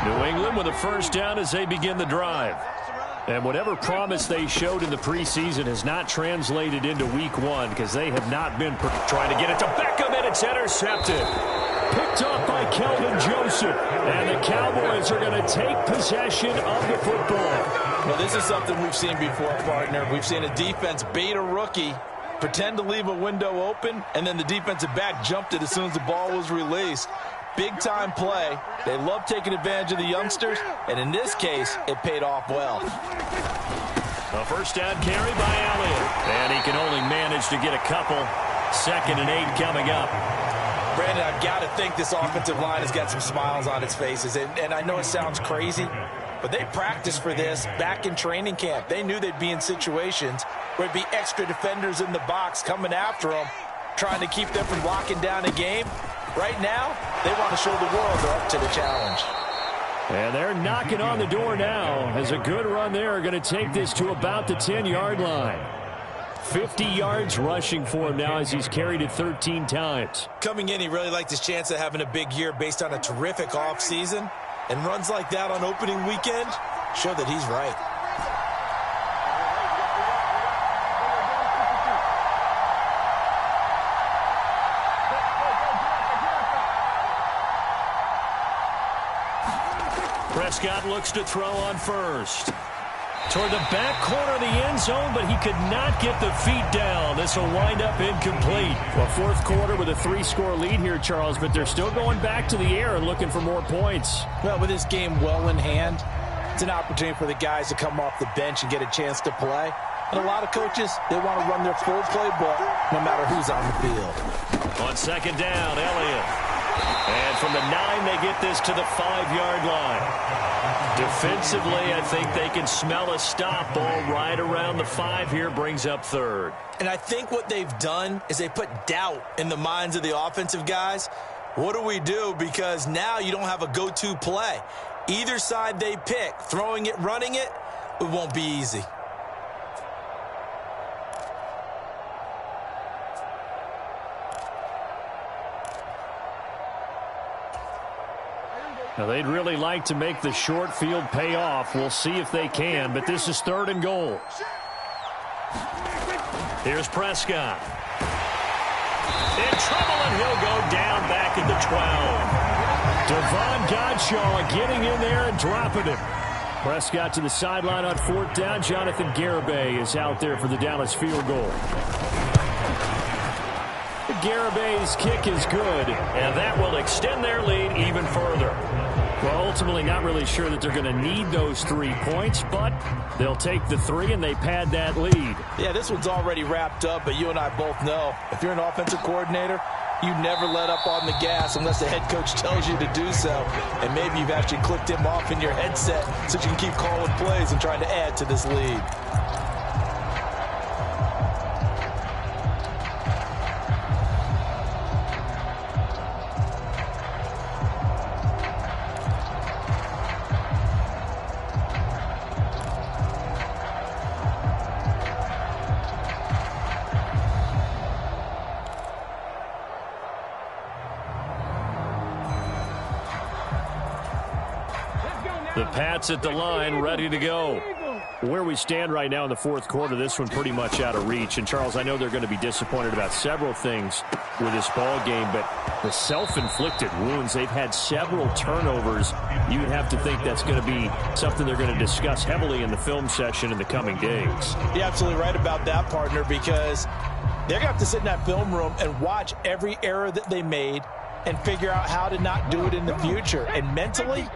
New England with a first down as they begin the drive. And whatever promise they showed in the preseason has not translated into week 1 because they have not been trying to get it to Beckham, and it's intercepted. Picked off by Kelvin Joseph. And the Cowboys are going to take possession of the football. Well, this is something we've seen before, partner. We've seen a defense bait a rookie, pretend to leave a window open, and then the defensive back jumped it as soon as the ball was released. Big-time play. They love taking advantage of the youngsters, and in this case, it paid off well. A first down carry by Elliott. And he can only manage to get a couple. 2nd and 8 coming up. Brandon, I've got to think this offensive line has got some smiles on its faces, and I know it sounds crazy, but they practiced for this back in training camp. They knew they'd be in situations where it'd be extra defenders in the box coming after them, trying to keep them from locking down a game. Right now, they want to show the world they're up to the challenge. And they're knocking on the door now as a good run there are going to take this to about the 10-yard line. 50 yards rushing for him now as he's carried it 13 times. Coming in, he really liked his chance of having a big year based on a terrific offseason. And runs like that on opening weekend show that he's right. Prescott looks to throw on first. Toward the back corner of the end zone, but he could not get the feet down. This will wind up incomplete. Well, fourth quarter with a 3-score lead here, Charles, but they're still going back to the air and looking for more points. Well, with this game well in hand, it's an opportunity for the guys to come off the bench and get a chance to play. And a lot of coaches, they want to run their full playbook no matter who's on the field. On second down, Elliott. And from the 9, they get this to the 5-yard line. Defensively, I think they can smell a stop. Ball right around the 5 here, brings up 3rd. And I think what they've done is they put doubt in the minds of the offensive guys. What do we do? Because now you don't have a go-to play. Either side they pick, throwing it, running it, it won't be easy. Now, they'd really like to make the short field pay off. We'll see if they can, but this is 3rd and goal. Here's Prescott. In trouble, and he'll go down back at the 12. Devon Godshaw getting in there and dropping him. Prescott to the sideline on 4th down. Jonathan Garibay is out there for the Dallas field goal. Garabay's kick is good, and that will extend their lead even further. Well, ultimately not really sure that they're going to need those 3 points, but they'll take the 3 and they pad that lead. Yeah, this one's already wrapped up, but you and I both know if you're an offensive coordinator, you never let up on the gas unless the head coach tells you to do so. And maybe you've actually clicked him off in your headset so you can keep calling plays and trying to add to this lead. The Pats at the line, ready to go. Where we stand right now in the fourth quarter, this one pretty much out of reach. And, Charles, I know they're going to be disappointed about several things with this ball game, but the self-inflicted wounds, they've had several turnovers. You would have to think that's going to be something they're going to discuss heavily in the film session in the coming days. You're absolutely right about that, partner, because they're going to have to sit in that film room and watch every error that they made and figure out how to not do it in the future. And mentally,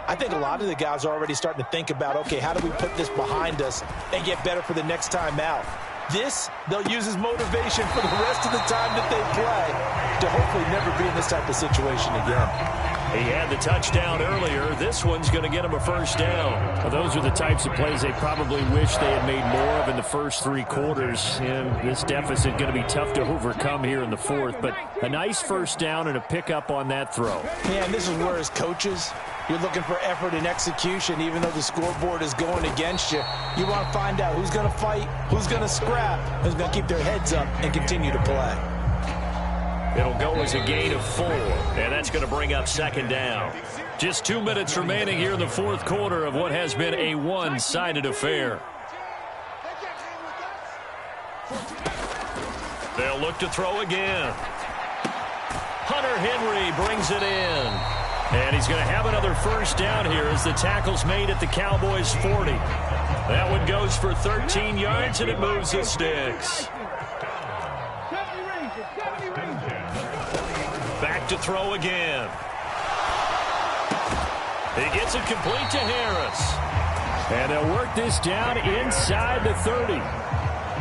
I think a lot of the guys are already starting to think about, okay, how do we put this behind us and get better for the next time out? This, they'll use as motivation for the rest of the time that they play to hopefully never be in this type of situation again. He had the touchdown earlier. This one's going to get him a first down. Well, those are the types of plays they probably wish they had made more of in the first 3 quarters. And this deficit going to be tough to overcome here in the fourth. But a nice first down and a pickup on that throw. Yeah, and this is where, as coaches, you're looking for effort and execution. Even though the scoreboard is going against you, you want to find out who's going to fight, who's going to scrap, who's going to keep their heads up and continue to play. It'll go as a gain of 4, and that's going to bring up second down. Just 2 minutes remaining here in the fourth quarter of what has been a one-sided affair. They'll look to throw again. Hunter Henry brings it in. And he's going to have another first down here as the tackle's made at the Cowboys' 40. That one goes for 13 yards, and it moves the sticks. Back to throw again. He gets it complete to Harris. And they'll work this down inside the 30.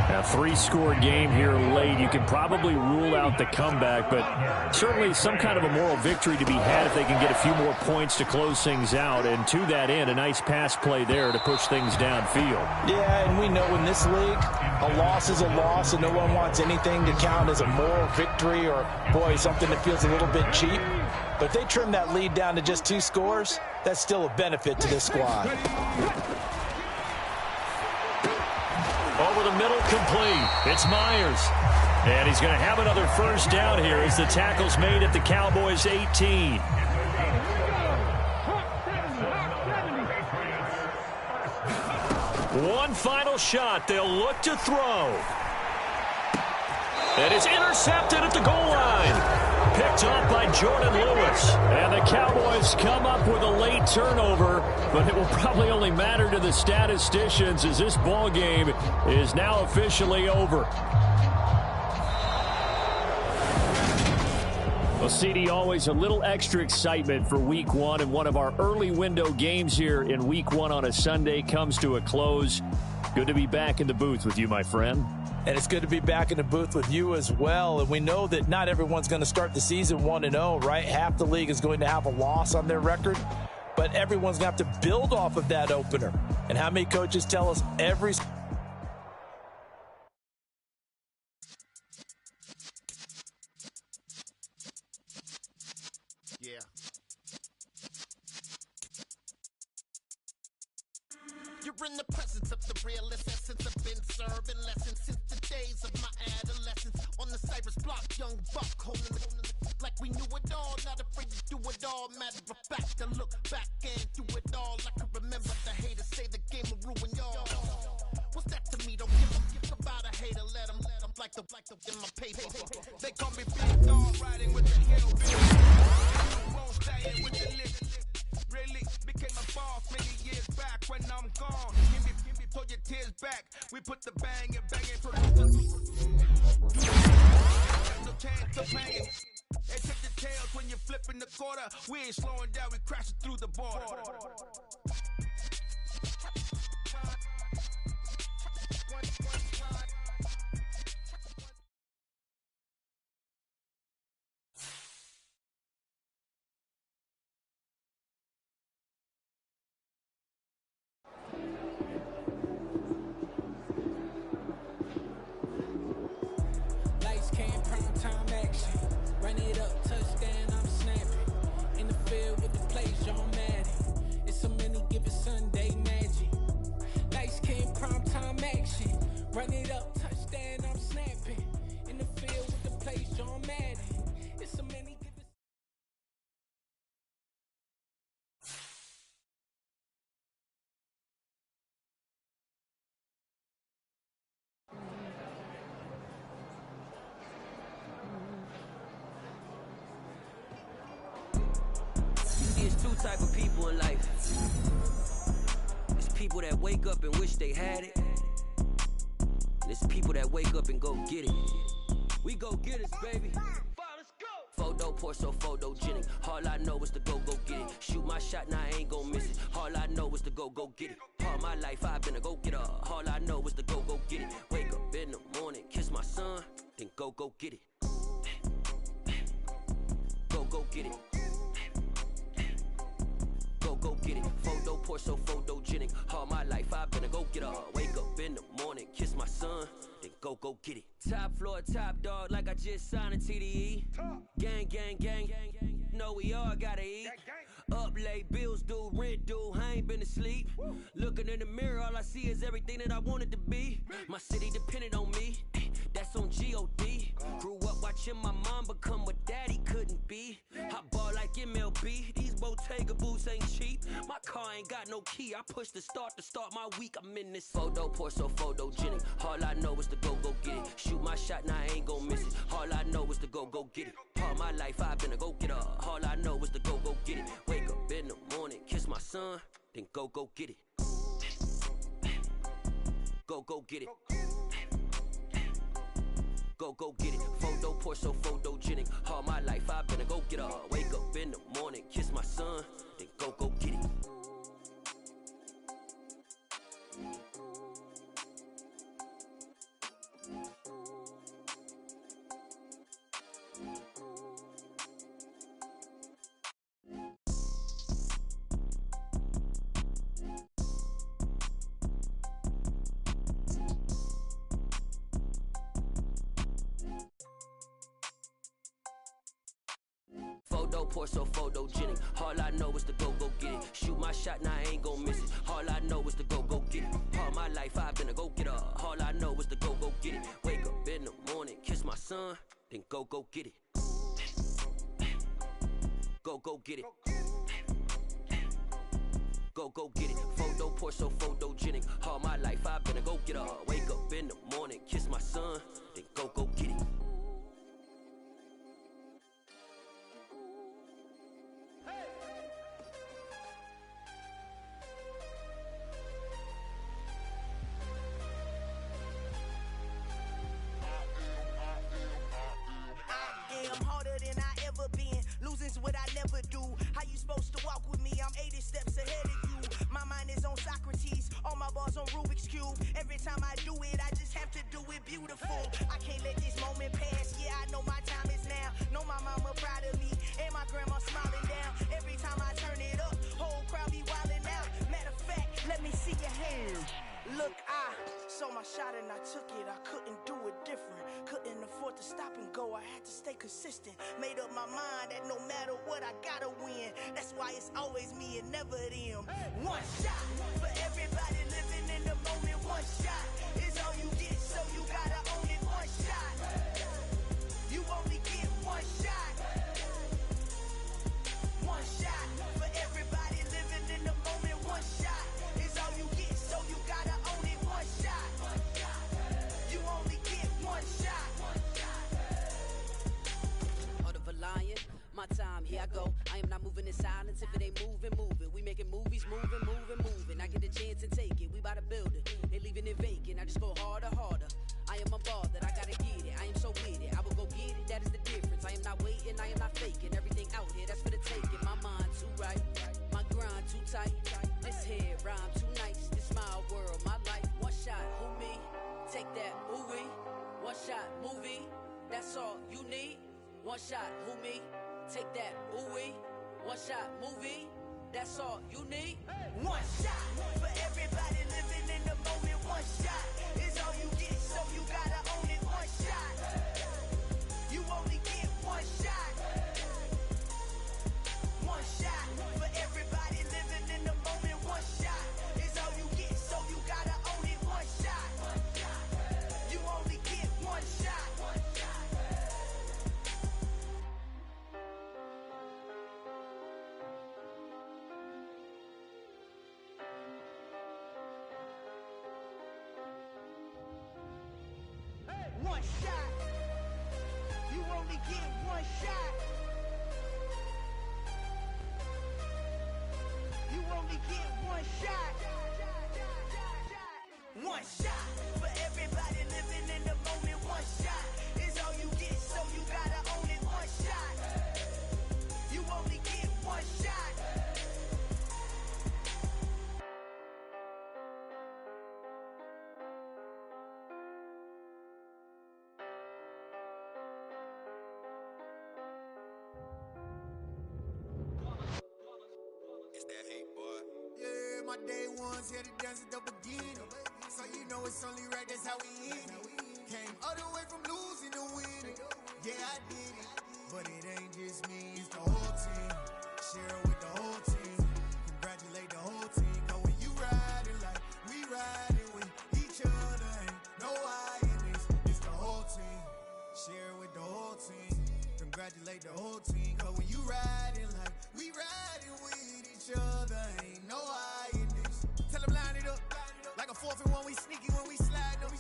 A 3-score game here late. You can probably rule out the comeback, but certainly some kind of a moral victory to be had if they can get a few more points to close things out. And to that end, a nice pass play there to push things downfield. Yeah, and we know in this league, a loss is a loss, and no one wants anything to count as a moral victory or, boy, something that feels a little bit cheap. But if they trim that lead down to just 2 scores, that's still a benefit to this squad. Over the middle, complete. It's Myers. And he's going to have another first down here as the tackle's made at the Cowboys' 18. One final shot. They'll look to throw. And it's intercepted at the goal line. Picked off by Jordan Lewis. And the Cowboys come up with a late turnover, but it will probably only matter to the statisticians as this ball game is now officially over. Well, CD, always a little extra excitement for Week 1, and one of our early window games here in Week 1 on a Sunday comes to a close. Good to be back in the booth with you, my friend. And it's good to be back in the booth with you as well. And we know that not everyone's going to start the season 1-0, right? Half the league is going to have a loss on their record, but everyone's going to have to build off of that opener. And how many coaches tell us every... Yeah. You're in the presence of the realest essence. I've been serving lessons since the days of my adolescence. On the Cypress block, young buck holding it like we knew it all. Not afraid to do it all. Matter of fact, I look back and do it all. I can remember the haters say the game will ruin y'all. What's that to me? Don't give about a hater. Let them like the in my paper. They call me big dog riding with the hillbilly. Won't stay in with the list. Really became a boss many years back when I'm gone. Give me, pull your tears back. We put the bang and bang into the chance of paying. And tip the tails when you're flipping the quarter. We ain't slowing down, we crashing through the border. Lights came, prime time action. Run it up, touchdown, I'm snapping. In the field with the plays, John Madden. It's so many, give it Sunday magic. Lights came, prime time action. Run it up, touchdown, I'm snapping. In the field with the plays, John Madden. It's so many, give it. There's two type of people in life. It's people that wake up and wish they had it. And it's people that wake up and go get it. We go get it, baby. Photo poor, so photogenic. All I know is to go get it. Shoot my shot, now I ain't gon' miss it. All I know is to go get it. All my life I've been a go-getter. All I know is to go get it. Wake up in the morning, kiss my son, then go get it. Go get it. Go get it. Photo poor, so photogenic. All my life I've been a go-getter. Wake up in the morning, kiss my son, then go get it. Top floor, top dog, like I just signed a TDE. Gang. Know we all gotta eat. Up late, bills due, rent due, I ain't been asleep. Looking in the mirror, all I see is everything that I wanted to be. My city depended on me, that's on G.O.D. Grew up watching my mom become what daddy couldn't be. I ball like MLB, these Bottega boots ain't cheap. My car ain't got no key, I push the start to start my week. I'm in this photo poor, so photogenic. All I know is to go get it. Shoot my shot, now I ain't gon' miss it. All I know is to go get it. All my life I've been a go-getter. All I know is to go get it. Wake up in the morning, kiss my son, then go get it. Go get it. Go get it. Photo poor, so photogenic. All my life I've been a go-getter. Wake up in the morning, kiss my son, then go get it. Photo poor, so photogenic. All I know is to go get it. Shoot my shot, now I ain't gon' miss it. All I know is to go get it. All my life I've been a go-getter. All I know is to go get it. Wake up in the morning, kiss my son, then go get it. Go get it. Go get it. Photo poor, so photogenic. All my life I've been a go-getter. Wake up in the morning, kiss my son, then go get it. Losing's what I never do. How you supposed to walk with me? I'm 80 steps ahead of you. My mind is on Socrates, all my bars on Rubik's Cube. Every time I do it, I just have to do it beautiful. I can't let this moment pass. Yeah, I know my time is now. Know my mama proud of me, and my grandma smiling down. Every time I turn it up, whole crowd be wildin' out. Matter of fact, let me see your hands. Look, I saw my shot and I took it. I couldn't do it different. Couldn't afford to stop and go. I had to stay consistent. Made up my mind that no matter what, I gotta win. That's why it's always me and never them. One shot for everybody living in the moment. One shot is all you get, so you gotta own it. One shot. You only get one shot. One shot for everybody living in the moment. One shot is all you get, so you gotta own it. One shot. You only get one shot. Heart of a lion, my time, here I go. I am not moving in silence. If it ain't moving. We making movies, moving. I get a chance and take it. We bout to build it. They leaving it vacant. I just go harder. I I am a ball that I gotta get it. I am so with it. I will go get it. That is the difference. I am not waiting. I am not faking. Everything out here, that's for the taking. My mind too right. My grind too tight. This head rhyme too nice. This my world, my life. One shot, who me? Take that, ooh-wee. One shot, movie. That's all you need. One shot, who me? Take that, ooh-wee. One shot, movie. That's all you need. One shot for everybody living in the moment. One shot is all you get, so you gotta own it. One shot. You only get one shot. One shot for everybody living in the moment. One shot is all you get, so you gotta own it. One shot. You only get one shot. One shot. You only get one shot. You only get one shot. One shot for everybody living in the moment. One shot is all you get, so you gotta own it. One shot. You only get one shot. Yeah, my day ones here to dance at the beginning. So you know it's only right, that's how we end it. Came all the way from losing to winning. Yeah, I did it. But it ain't just me, it's the whole team. Share it with the whole team. Congratulate the whole team. Cause when you riding like we riding with each other, ain't no I in this. It's the whole team. Share it with the whole team. Congratulate the whole team. Cause when you riding like we riding with each other, ain't no I in this. Tell them line it up. Like a 4th and 1, we sneaky when we slide them.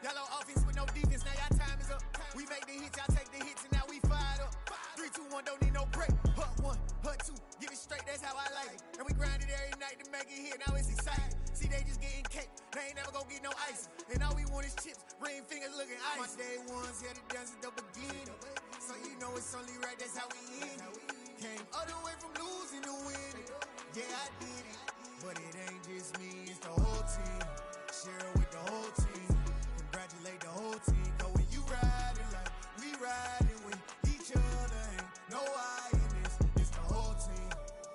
Yellow offense with no defense, now y'all time is up. We make the hits, y'all take the hits, and now we fired up. 3, 2, 1, don't need no break. Hut 1, hut 2, give it straight, that's how I like it. And we grind it every night to make it hit, now it's exciting. See, they just getting cake, they ain't never gonna get no ice. And all we want is chips, ring fingers looking ice. My day ones here to dance at the beginning. So you know it's only right, that's how we end it. Came all the way from losing to winning. Yeah, I did it. But it ain't just me, it's the whole team. Share it with the whole team. Congratulate the whole team. Cause when you riding like we riding with each other, ain't no I in this. It's the whole team.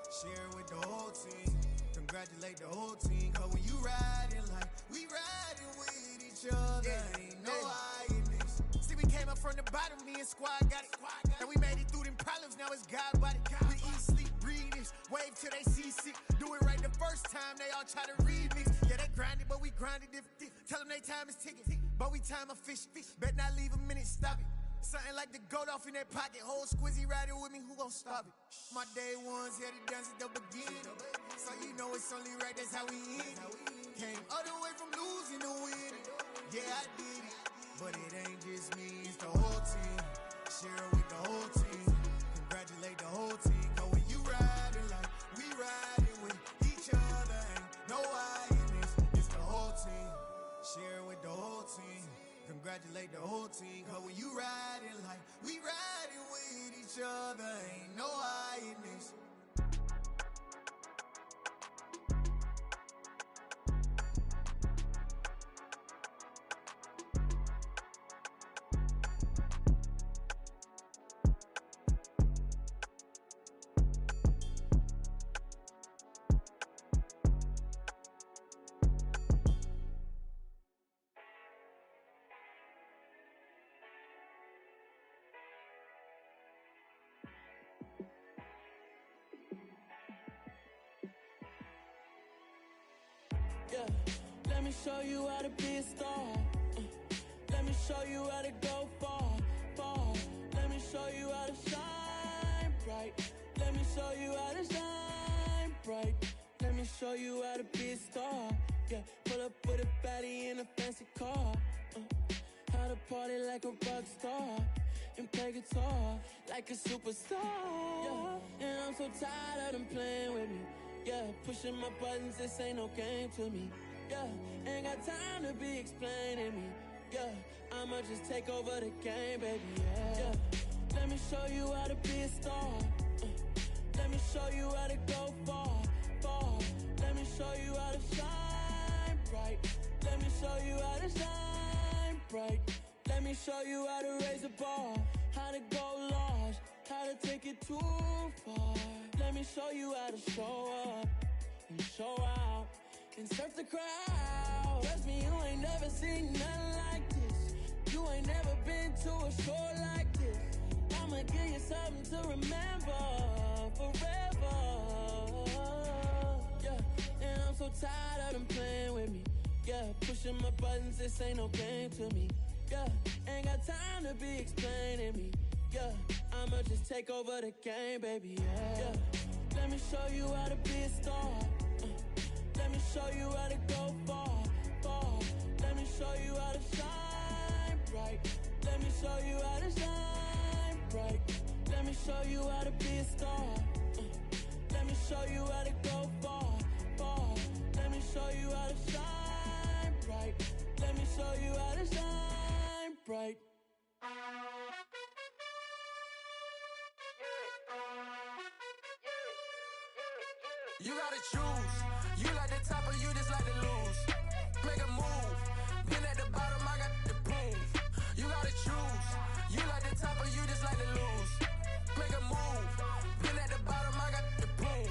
Share it with the whole team. Congratulate the whole team. Cause when you riding like we riding with each other, ain't no I in this. See, we came up from the bottom, me and squad got it. And we made it through them problems, now it's God body. We eat, sleep, breathe this, wave till they see sick. Do it right the first time, they all try to remix. Yeah, they grinded, but we grinded different. Tell them they time is ticking, but we time a fish. Bet not leave a minute, stop it. Something like the goat off in that pocket. Whole squizzy riding with me, who gon' stop it? My day ones here to dance at the beginning. So you know it's only right, that's how we end it. Came all the way from losing to winning. Yeah, I did it. But it ain't just me, it's the whole team. Share it with the whole team. Congratulate the whole team. Cause when you riding like we riding with each other, ain't no I in this. It's the whole team. Share it with the whole team. Congratulate the whole team. Cause when you riding like we riding with each other, ain't no I in this. Yeah, let me show you how to be a star. Let me show you how to go far, far. Let me show you how to shine bright. Let me show you how to shine bright. Let me show you how to be a star. Yeah, pull up with a baddie in a fancy car. How to party like a rock star and play guitar like a superstar. Yeah, and I'm so tired of them playing with me. Yeah, pushing my buttons, this ain't no game to me. Yeah, ain't got time to be explaining me. Yeah, I'ma just take over the game, baby, yeah. Let me show you how to be a star. Let me show you how to go far, far. Let me show you how to shine bright. Let me show you how to shine bright. Let me show you how to raise a bar, how to go large, how to take it too far. Let me show you how to show up and show out and surf the crowd. Trust me, you ain't never seen nothing like this. You ain't never been to a show like this. I'ma give you something to remember forever. Yeah, and I'm so tired of them playing with me. Yeah, pushing my buttons, this ain't no game to me. Yeah, ain't got time to be explaining me. Yeah, I'ma just take over the game, baby. Yeah, let me show you how to be a star. Let me show you how to go far, far. Let me show you how to shine bright. Let me show you how to shine bright. Let me show you how to be a star. Let me show you how to go far, far. Let me show you how to shine bright. Let me show you how to shine bright. You gotta choose. You like the top or you just like to lose. Make a move. Been at the bottom, I got the proof. You gotta choose. You like the top or you just like to lose. Make a move. Been at the bottom, I got the proof.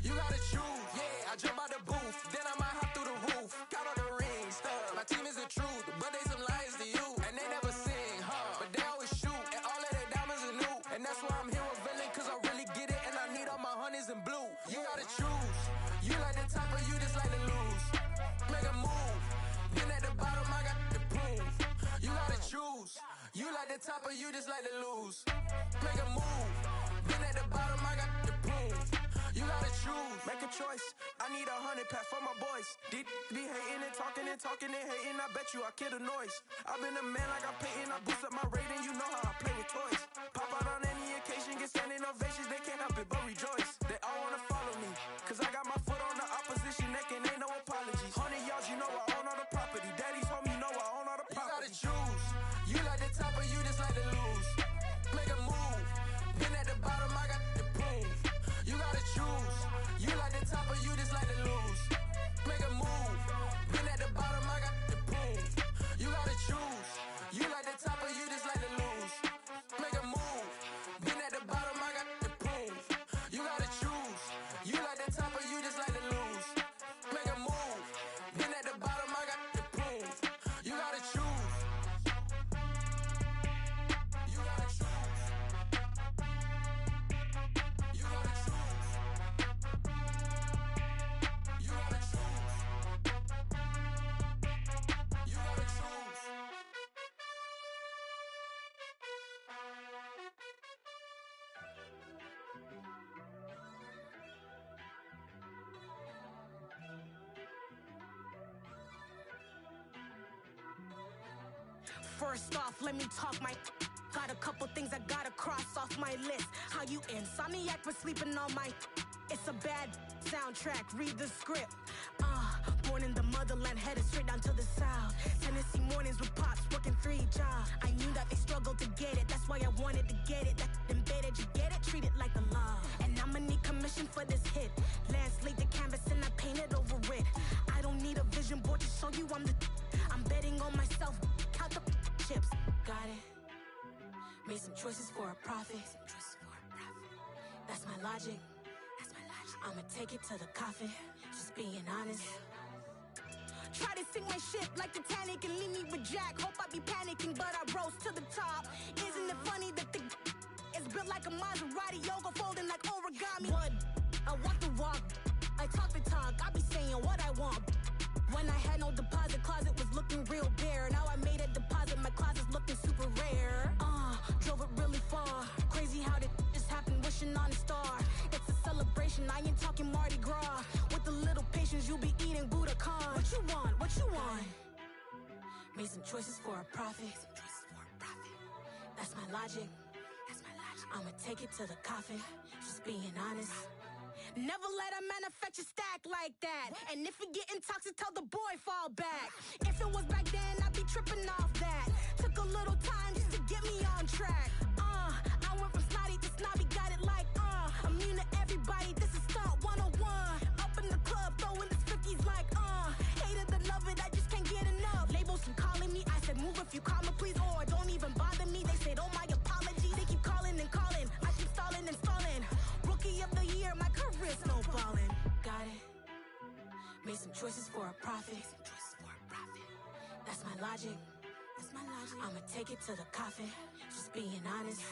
You gotta choose. Yeah, I jump out the booth. Then I might hop through the roof. Got all the rings. My team is the truth, but they some liars to you. And they never sing, but they always shoot. And all of their diamonds are new. And that's why I'm here with Villain, cause I really get it. And I need all my honeys in blue. You gotta choose. You like the top or you just like to lose. Make a move. Been at the bottom, I got the proof. You gotta choose. You like the top or you just like to lose. Make a move. Been at the bottom, I got the proof. You gotta choose. Make a choice. I need 100 pack for my boys. Deep be hating and talking and hating. I bet you I kill the noise. I've been a man like I'm Peyton. I boost up my rating. You know how I play with toys. Pop out on any occasion, get standing ovations. They can't help it but rejoice. They all wanna follow me, cause I got my foot on the opposition neck and ain't no apologies. 100 yards, you know I own all the property. Daddy's home, you know I own all the property. You gotta choose. You like the top or you just like to lose. Make a move. Been at the bottom, I got the proof. You gotta choose. You like the top or you just like to lose. Make a move. Been at the bottom, I got the proof. You gotta choose. You like the top or you just like to lose. Make a move. Been at the bottom, I got the proof. You gotta choose. You like the top or you just like to lose. Make a move. Been at the bottom, I got the proof. You gotta choose. You gotta choose. You gotta choose. You gotta choose. You gotta choose. First off, let me talk my. Got a couple things I gotta cross off my list. How you insomniac for sleeping on my. It's a bad soundtrack, read the script. Born in the motherland, headed straight down to the south. Tennessee mornings with pops, working 3 jobs. I knew that they struggled to get it, that's why I wanted to get it. That embedded, you get it, treat it like the law. And I'ma need commission for this hit. Lance laid the canvas and I painted over it. I don't need a vision board to show you I'm the. I'm betting on myself, count the chips. Got it. Made some choices for a profit. That's my logic. I'ma take it to the coffin. Just being honest. Try to sink my ship like Titanic and leave me with Jack. Hope I be panicking, but I rose to the top. Isn't it funny that the is built like a Maserati, yoga folding like origami? What? I walk the walk, I talk the talk. I be saying what I want. When I had no deposit, closet was looking real bare. Now I made a deposit, my closet's looking super rare. Drove it really far. Crazy how did just happen, wishing on a star. It's a celebration, I ain't talking Mardi Gras. With a little patience, you'll be eating Budokan. What you want? What you want? Made some choices for a profit. That's my logic. I'ma take it to the coffin. Just being honest. Never let a manufacture stack like that. And if it getting toxic, tell the boy fall back. If it was back then, I'd be tripping off get me on track. I went from snotty to snobby, got it like, immune to everybody, this is stunt 101. Up in the club, throwing the 50s like, hated to love it, I just can't get enough. Labels keep calling me, I said move if you call me please, or don't even bother me. They said, oh my apology, they keep calling and calling, I keep stalling and stalling. Rookie of the year, my career snowballing. Got it. Made some choices for a profit. That's my logic. I'ma take it to the coffin. Just being honest.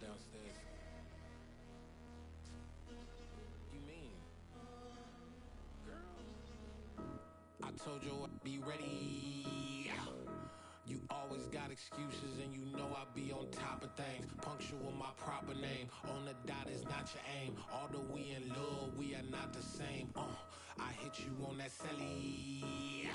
Downstairs. You mean? Girl, I told you I'd be ready. You always got excuses and you know I be on top of things. Punctual my proper name. On the dot is not your aim. Although we in love, we are not the same. I hit you on that celly.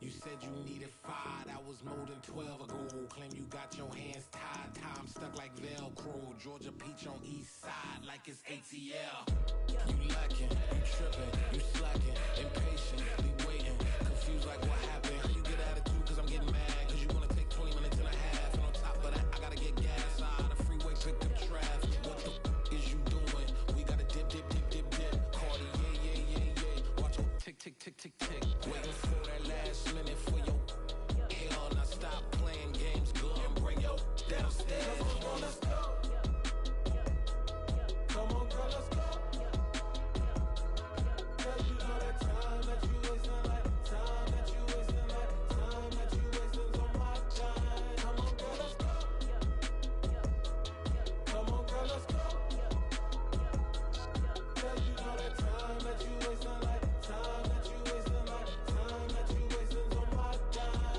You said you needed 5, that was more than 12 ago. Claim you got your hands tied, time stuck like Velcro. Georgia Peach on east side like it's ATL. You lacking, you tripping, you slacking, impatient, be waiting, confused like what happened. How you get attitude cause I'm getting mad, cause you wanna take 20 minutes and a half. And on top of that, I gotta get gas out of the freeway, pick up traffic. What the is you doing? We gotta dip, Cardi, yeah. Watch your tick, tick, tick, tick, tick. Waiting for that last minute for your hell. Now stop playing games, go and bring your downstairs. Come on, let's go. Come on, girl, let's go. Cause you know that time that you wasting, like time that you wasting, like time that you wasting on my time. Come on, girl, let's go. Come on, girl, let's go. Cause you know that time that you wasting, like time that you wasting, like time that you wasting on my time.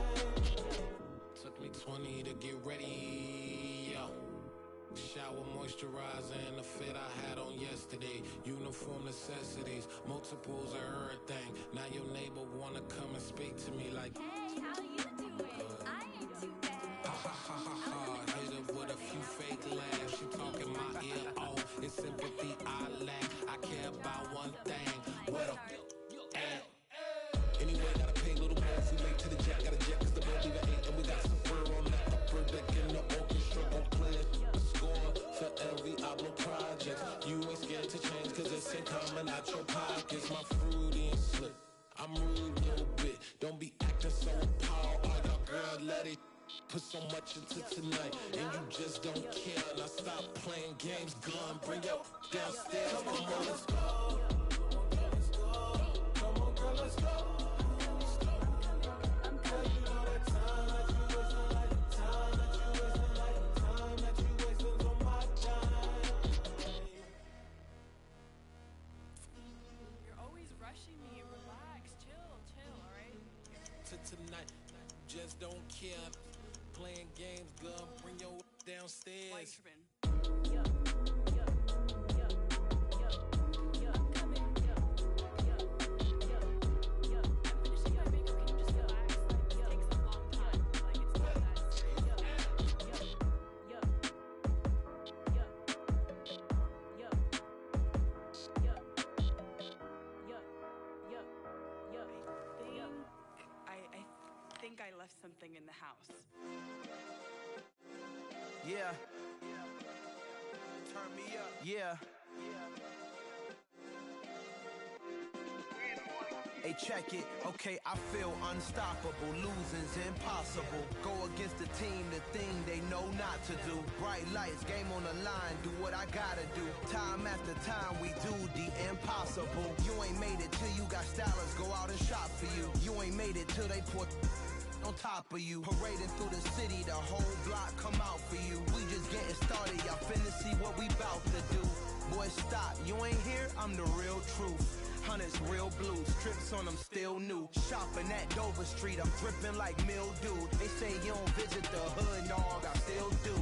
Took me 20 to get ready, yo. Shower, moisturizer, and the fit I had on yesterday. Uniform necessities, multiples of everything. Now your neighbor wanna come and speak to me like, hey, how you doing? I ain't too bad. Ha ha ha ha ha. Hit her with a few fake laughs. She talking my ear off. It's sympathy I lack. I care about one thing. What a at. Anyway, gotta pay a little more if we late to the jet. Got a jet cause the boat leave at 8. And we got some fur on that upper deck in the orchestra. Gon' play a score for every Ablo project. You ain't scared to change cause it's ain't coming out your pockets. My fruity and slick. I'm rude a little bit. Don't be acting so appalled. Oh, your girl, let it put so much into tonight. And you just don't care. Now stop playing games. Gun, bring your downstairs. Come on, let's go. Come on, girl, let's go. Me, relax, chill, alright? To tonight, just don't care. Playing games, gun, bring your downstairs. I think I left something in the house. Yeah. Turn me up. Yeah. Hey, check it. Okay, I feel unstoppable. Losing's impossible. Go against the team, the thing they know not to do. Bright lights, game on the line, do what I gotta do. Time after time, we do the impossible. You ain't made it till you got stylers go out and shop for you. You ain't made it till they put on top of you. Parading through the city, the whole block come out for you. We just getting started, y'all finna see what we bout to do. Boy, stop, you ain't here, I'm the real truth. Hunters, real blues, trips on them still new. Shopping at Dover Street, I'm dripping like mildew. They say you don't visit the hood, dog, I still do.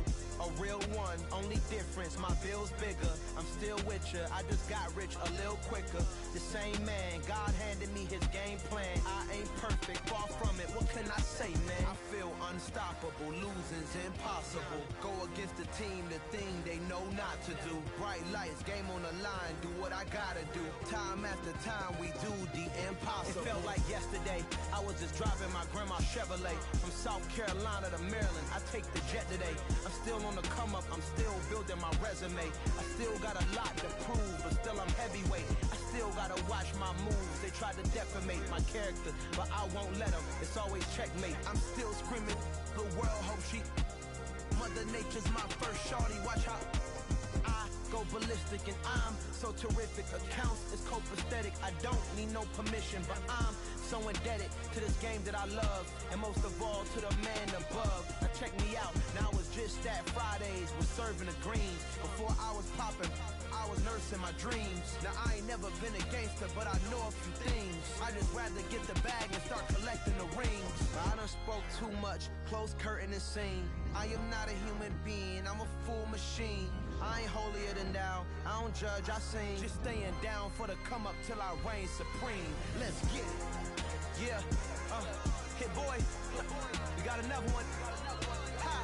A real one, only difference, my bill's bigger. I'm still with ya, I just got rich a little quicker. The same man, God handed me his game plan. I ain't perfect, far from it, what can I say, man? I feel unstoppable, losing's impossible. Go against the team, the thing they know not to do. Bright lights, game on the line, do what I gotta do. Time after time, we do the impossible. It felt like yesterday, I was just driving my grandma's Chevrolet. From South Carolina to Maryland, I take the jet today. I'm still on the come up, I'm still building my resume. I still got a lot to prove, but still I'm heavyweight. I still gotta watch my moves. They try to defamate my character, but I won't let them. It's always checkmate. I'm still screaming, the world hope she. Mother Nature's my first shorty. Watch how I go ballistic, and I'm so terrific. Accounts is copacetic. I don't need no permission, but I'm so indebted to this game that I love, and most of all to the man above. Now check me out. Now it's just that Fridays was serving the greens. Before I was popping, I was nursing my dreams. Now I ain't never been a gangster, but I know a few things. I just rather get the bag and start collecting the rings. I done spoke too much, close curtain and scene. I am not a human being, I'm a full machine. I ain't holier than thou, I don't judge, I sing. Just staying down for the come up till I reign supreme. Let's get it. Yeah, hit boy, we got another one. Ha!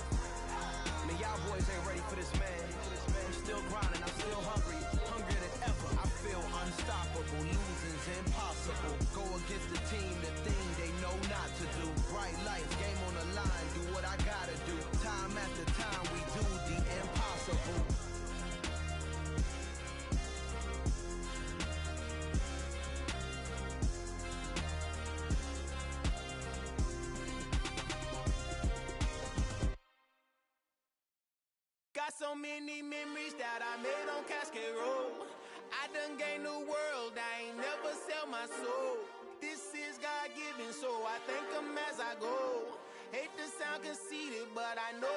Man, y'all boys ain't ready for this, man. I'm still grinding, I'm still hungry, hungrier than ever. I feel unstoppable, losing's impossible. Go against the team, the thing they know not to do. Bright lights, game on the line, do what I gotta do. Time after time, we do the impossible. Got so many memories that I made on Cascade Road. I done gained the world, I ain't never sell my soul. This is God-given, so I thank him as I go. Hate to sound conceited, but I know.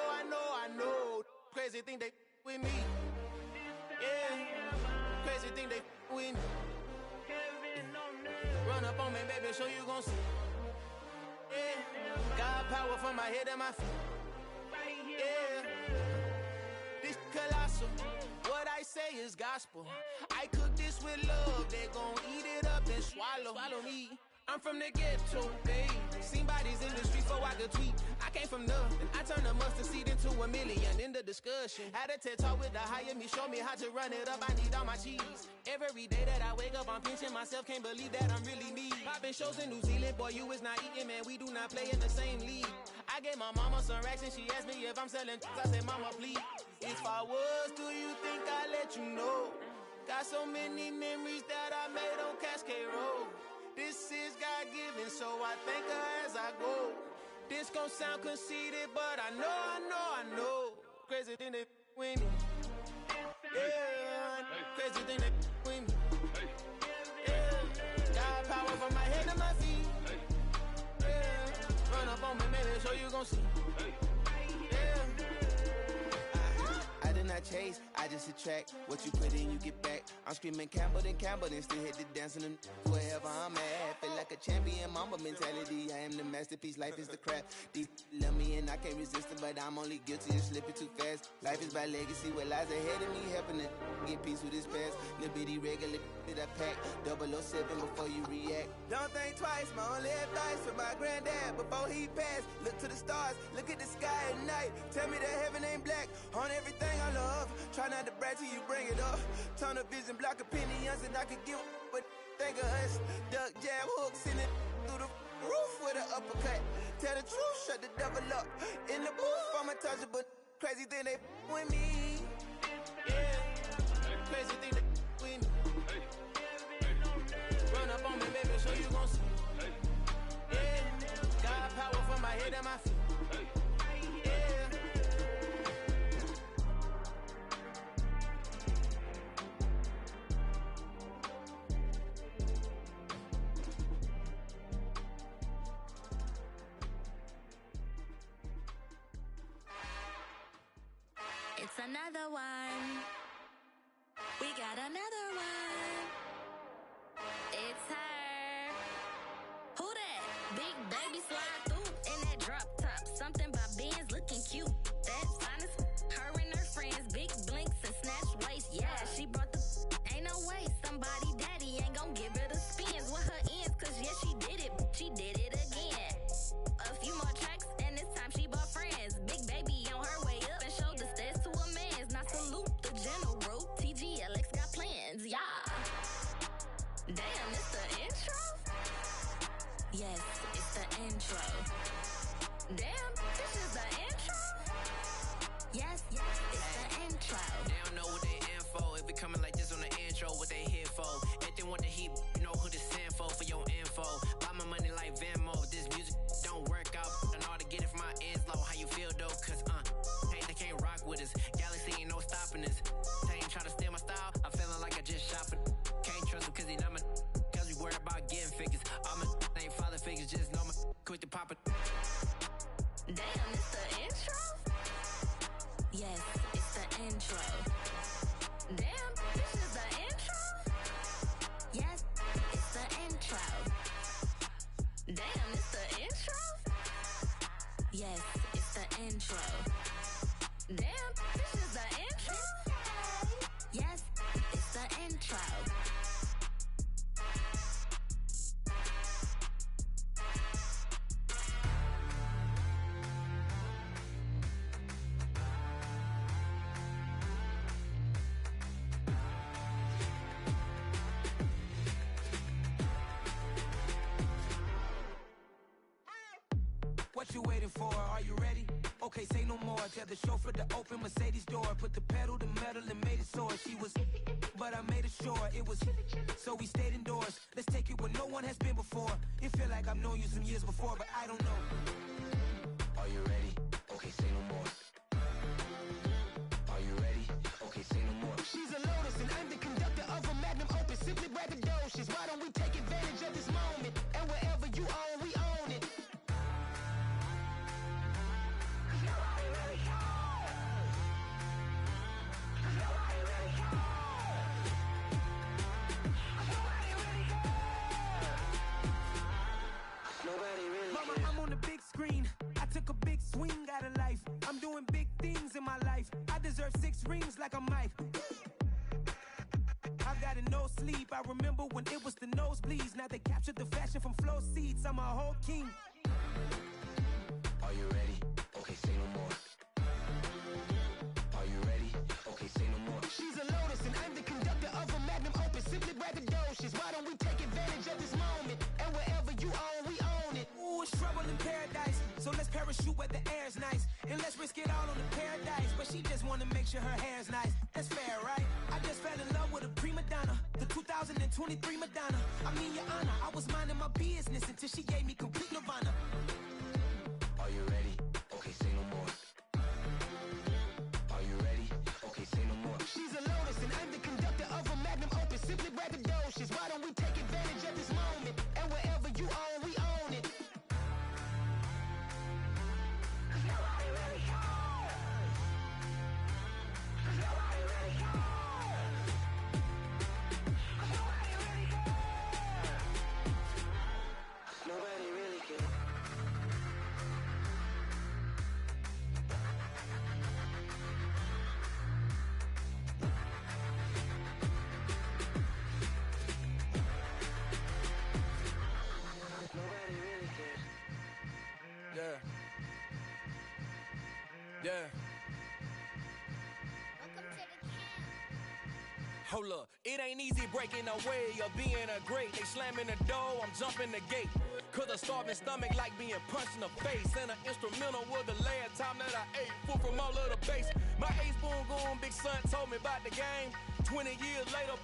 Crazy thing they with me. Yeah, crazy thing they with me. Run up on me, baby, so you gon' see. Yeah, God power from my head and my feet. Yeah. Colossal, what I say is gospel. I cook this with love, they gon' eat it up and swallow me. I'm from the ghetto, babe. Seen bodies in the street before I could tweet. I came from nothing, I turned a mustard seed into a million in the discussion. Had a TED talk with the higher me, show me how to run it up, I need all my cheese. Every day that I wake up, I'm pinching myself, can't believe that I'm really me. Popping shows in New Zealand, boy, you is not eating, man, we do not play in the same league. I gave my mama some racks and she asked me if I'm selling. I said, mama, please. If I was, do you think I'd let you know? Got so many memories that I made on Cascade Road. This is God-given, so I thank her as I go. This gon' sound conceited, but I know. Crazy thing they with me. Yeah, crazy thing they with me. Yeah, got power from my head to my feet. Yeah, run up on me, maybe, so you gon' see. Yeah. I did not chase, I just attract. What you put in, you get back. I'm screaming Campbell, then still hit the dancing and wherever I'm at. Feel like a champion, mamba mentality. I am the masterpiece, life is the crap. These love me and I can't resist it, but I'm only guilty of slipping too fast. Life is by legacy, what lies ahead of me, helping to get peace with this past. Little bitty regular that I pack, 007 before you react. Don't think twice, my only advice for my granddad before he passed. Look to the stars, look at the sky at night. Tell me that heaven ain't black on everything I love. Try not to brag till you bring it up. Tunnel vision, block opinions, and I could give but think of us. Duck jab hooks in it through the roof with an uppercut. Tell the truth, shut the devil up. In the booth, I'm untouchable. Crazy thing they with me. Yeah, crazy thing they with me. Run up on me, baby, so you gon' see. Yeah, got power from my head and my feet. It's another one. We got another one. It's her. Who that? Big baby slide through in that drop top. Something by Benz looking cute. That's honest. Her and her friends. Big Yes, it's the intro. They don't know what they in for. If it coming like this on the intro, what they here for? If they want the heat, you know who to send for your info. Buy my money like Venmo. This music don't work out, and all to get it from my ends low. How you feel though? Cause hey, they can't rock with us. Galaxy ain't no stopping us. They ain't try to steal my style. I'm feeling like I just shopping. Can't trust them cause they not my. Cause we worried about getting figures. All my ain't father figures, just know my quick to pop it. Damn, it's the intro? Yes, it's the intro. Damn, this is the intro? Yes, it's the intro. Damn, it's the intro? Yes, it's the intro. Damn, this is the intro? Yes, it's the intro. What you waiting for? Are you ready? Okay, say no more. Tell the chauffeur to open Mercedes door. Put the pedal to metal and made it soar. She was, but I made it sure it was. So we stayed indoors. Let's take it where no one has been before. It feel like I've known you some years before, but I don't know. Are you ready? Okay, say no more. Are you ready? Okay, say no more. She's a Lotus and I'm the conductor of a Magnum Opus. Simply braggadocious. Why don't we take advantage of this moment? And wherever you own, we own it. Mama, I'm on the big screen. I took a big swing out of life. I'm doing big things in my life. I deserve 6 rings like I'm Mike. I've got no sleep. I remember when it was the nosebleeds. Now they captured the fashion from flow seats. I'm a whole king. Are you ready? Okay, say no more. Are you ready? Okay, say no more. She's a Lotus and I'm the conductor of a Magnum Opus. Simply braggadocious. Why don't we take advantage of this moment? And wherever you own, we own it. Ooh, it's trouble in paradise. So let's parachute where the air's nice. And let's risk it all on the paradise. But she just wanna make sure her hair's nice. That's fair, right? I just fell in love with a prima donna. The 2023 Madonna. I mean, your honor, I was minding my business until she gave me complete nirvana. Are you ready? Okay, say no more. Are you ready? Okay, say no more. She's a Lotus and I'm the conductor of a Magnum Opus. Simply braggadocious. Why don't we take advantage of this moment? And wherever you own, we own it. Nobody really cares. Yeah. Hold up, it ain't easy breaking away or being a great. They slamming the door, I'm jumping the gate. Cause a starving stomach like being punched in the face. And an instrumental was the last time that I ate food from all of the bass. My ace boom goon, big son told me about the game. 20 years later,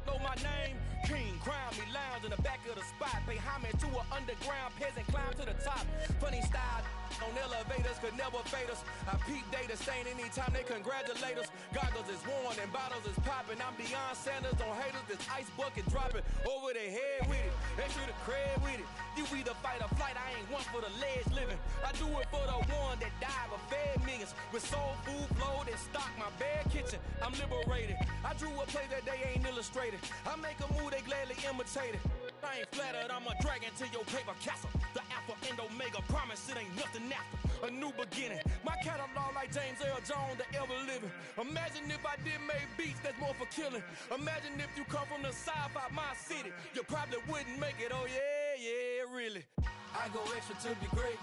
know my name. King, crown me, lounge in the back of the spot. Pay homage to an underground peasant, climb to the top. Funny style on elevators could never fade us. I peep data stain anytime they congratulate us. Goggles is worn and bottles is popping. I'm beyond Sanders on haters, this ice bucket dropping over their head with it. Extra the cred with it. You either fight or flight, I ain't one for the ledge living. I do it for the one that died but fed millions. With soul food flowed and stocked my bare kitchen. I'm liberated. I drew a play that they ain't illustrated. I make a move, they gladly imitate it. I ain't flattered, I'm a dragon to your paper castle. The Alpha and Omega, promise it ain't nothing after. A new beginning. My catalog like James L. Jones, the ever living. Imagine if I did make beats that's more for killing. Imagine if you come from the sci-fi, my city. You probably wouldn't make it, oh yeah, yeah, really. I go extra to be great.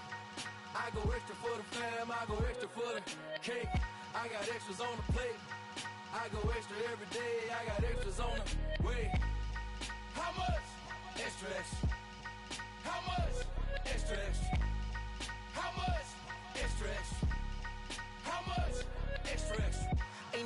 I go extra for the fam, I go extra for the cake. I got extras on the plate. I go extra every day, I got extras on the way. How much? Extra, extra. How much? Extra, extra. How much? Extra, extra. How much?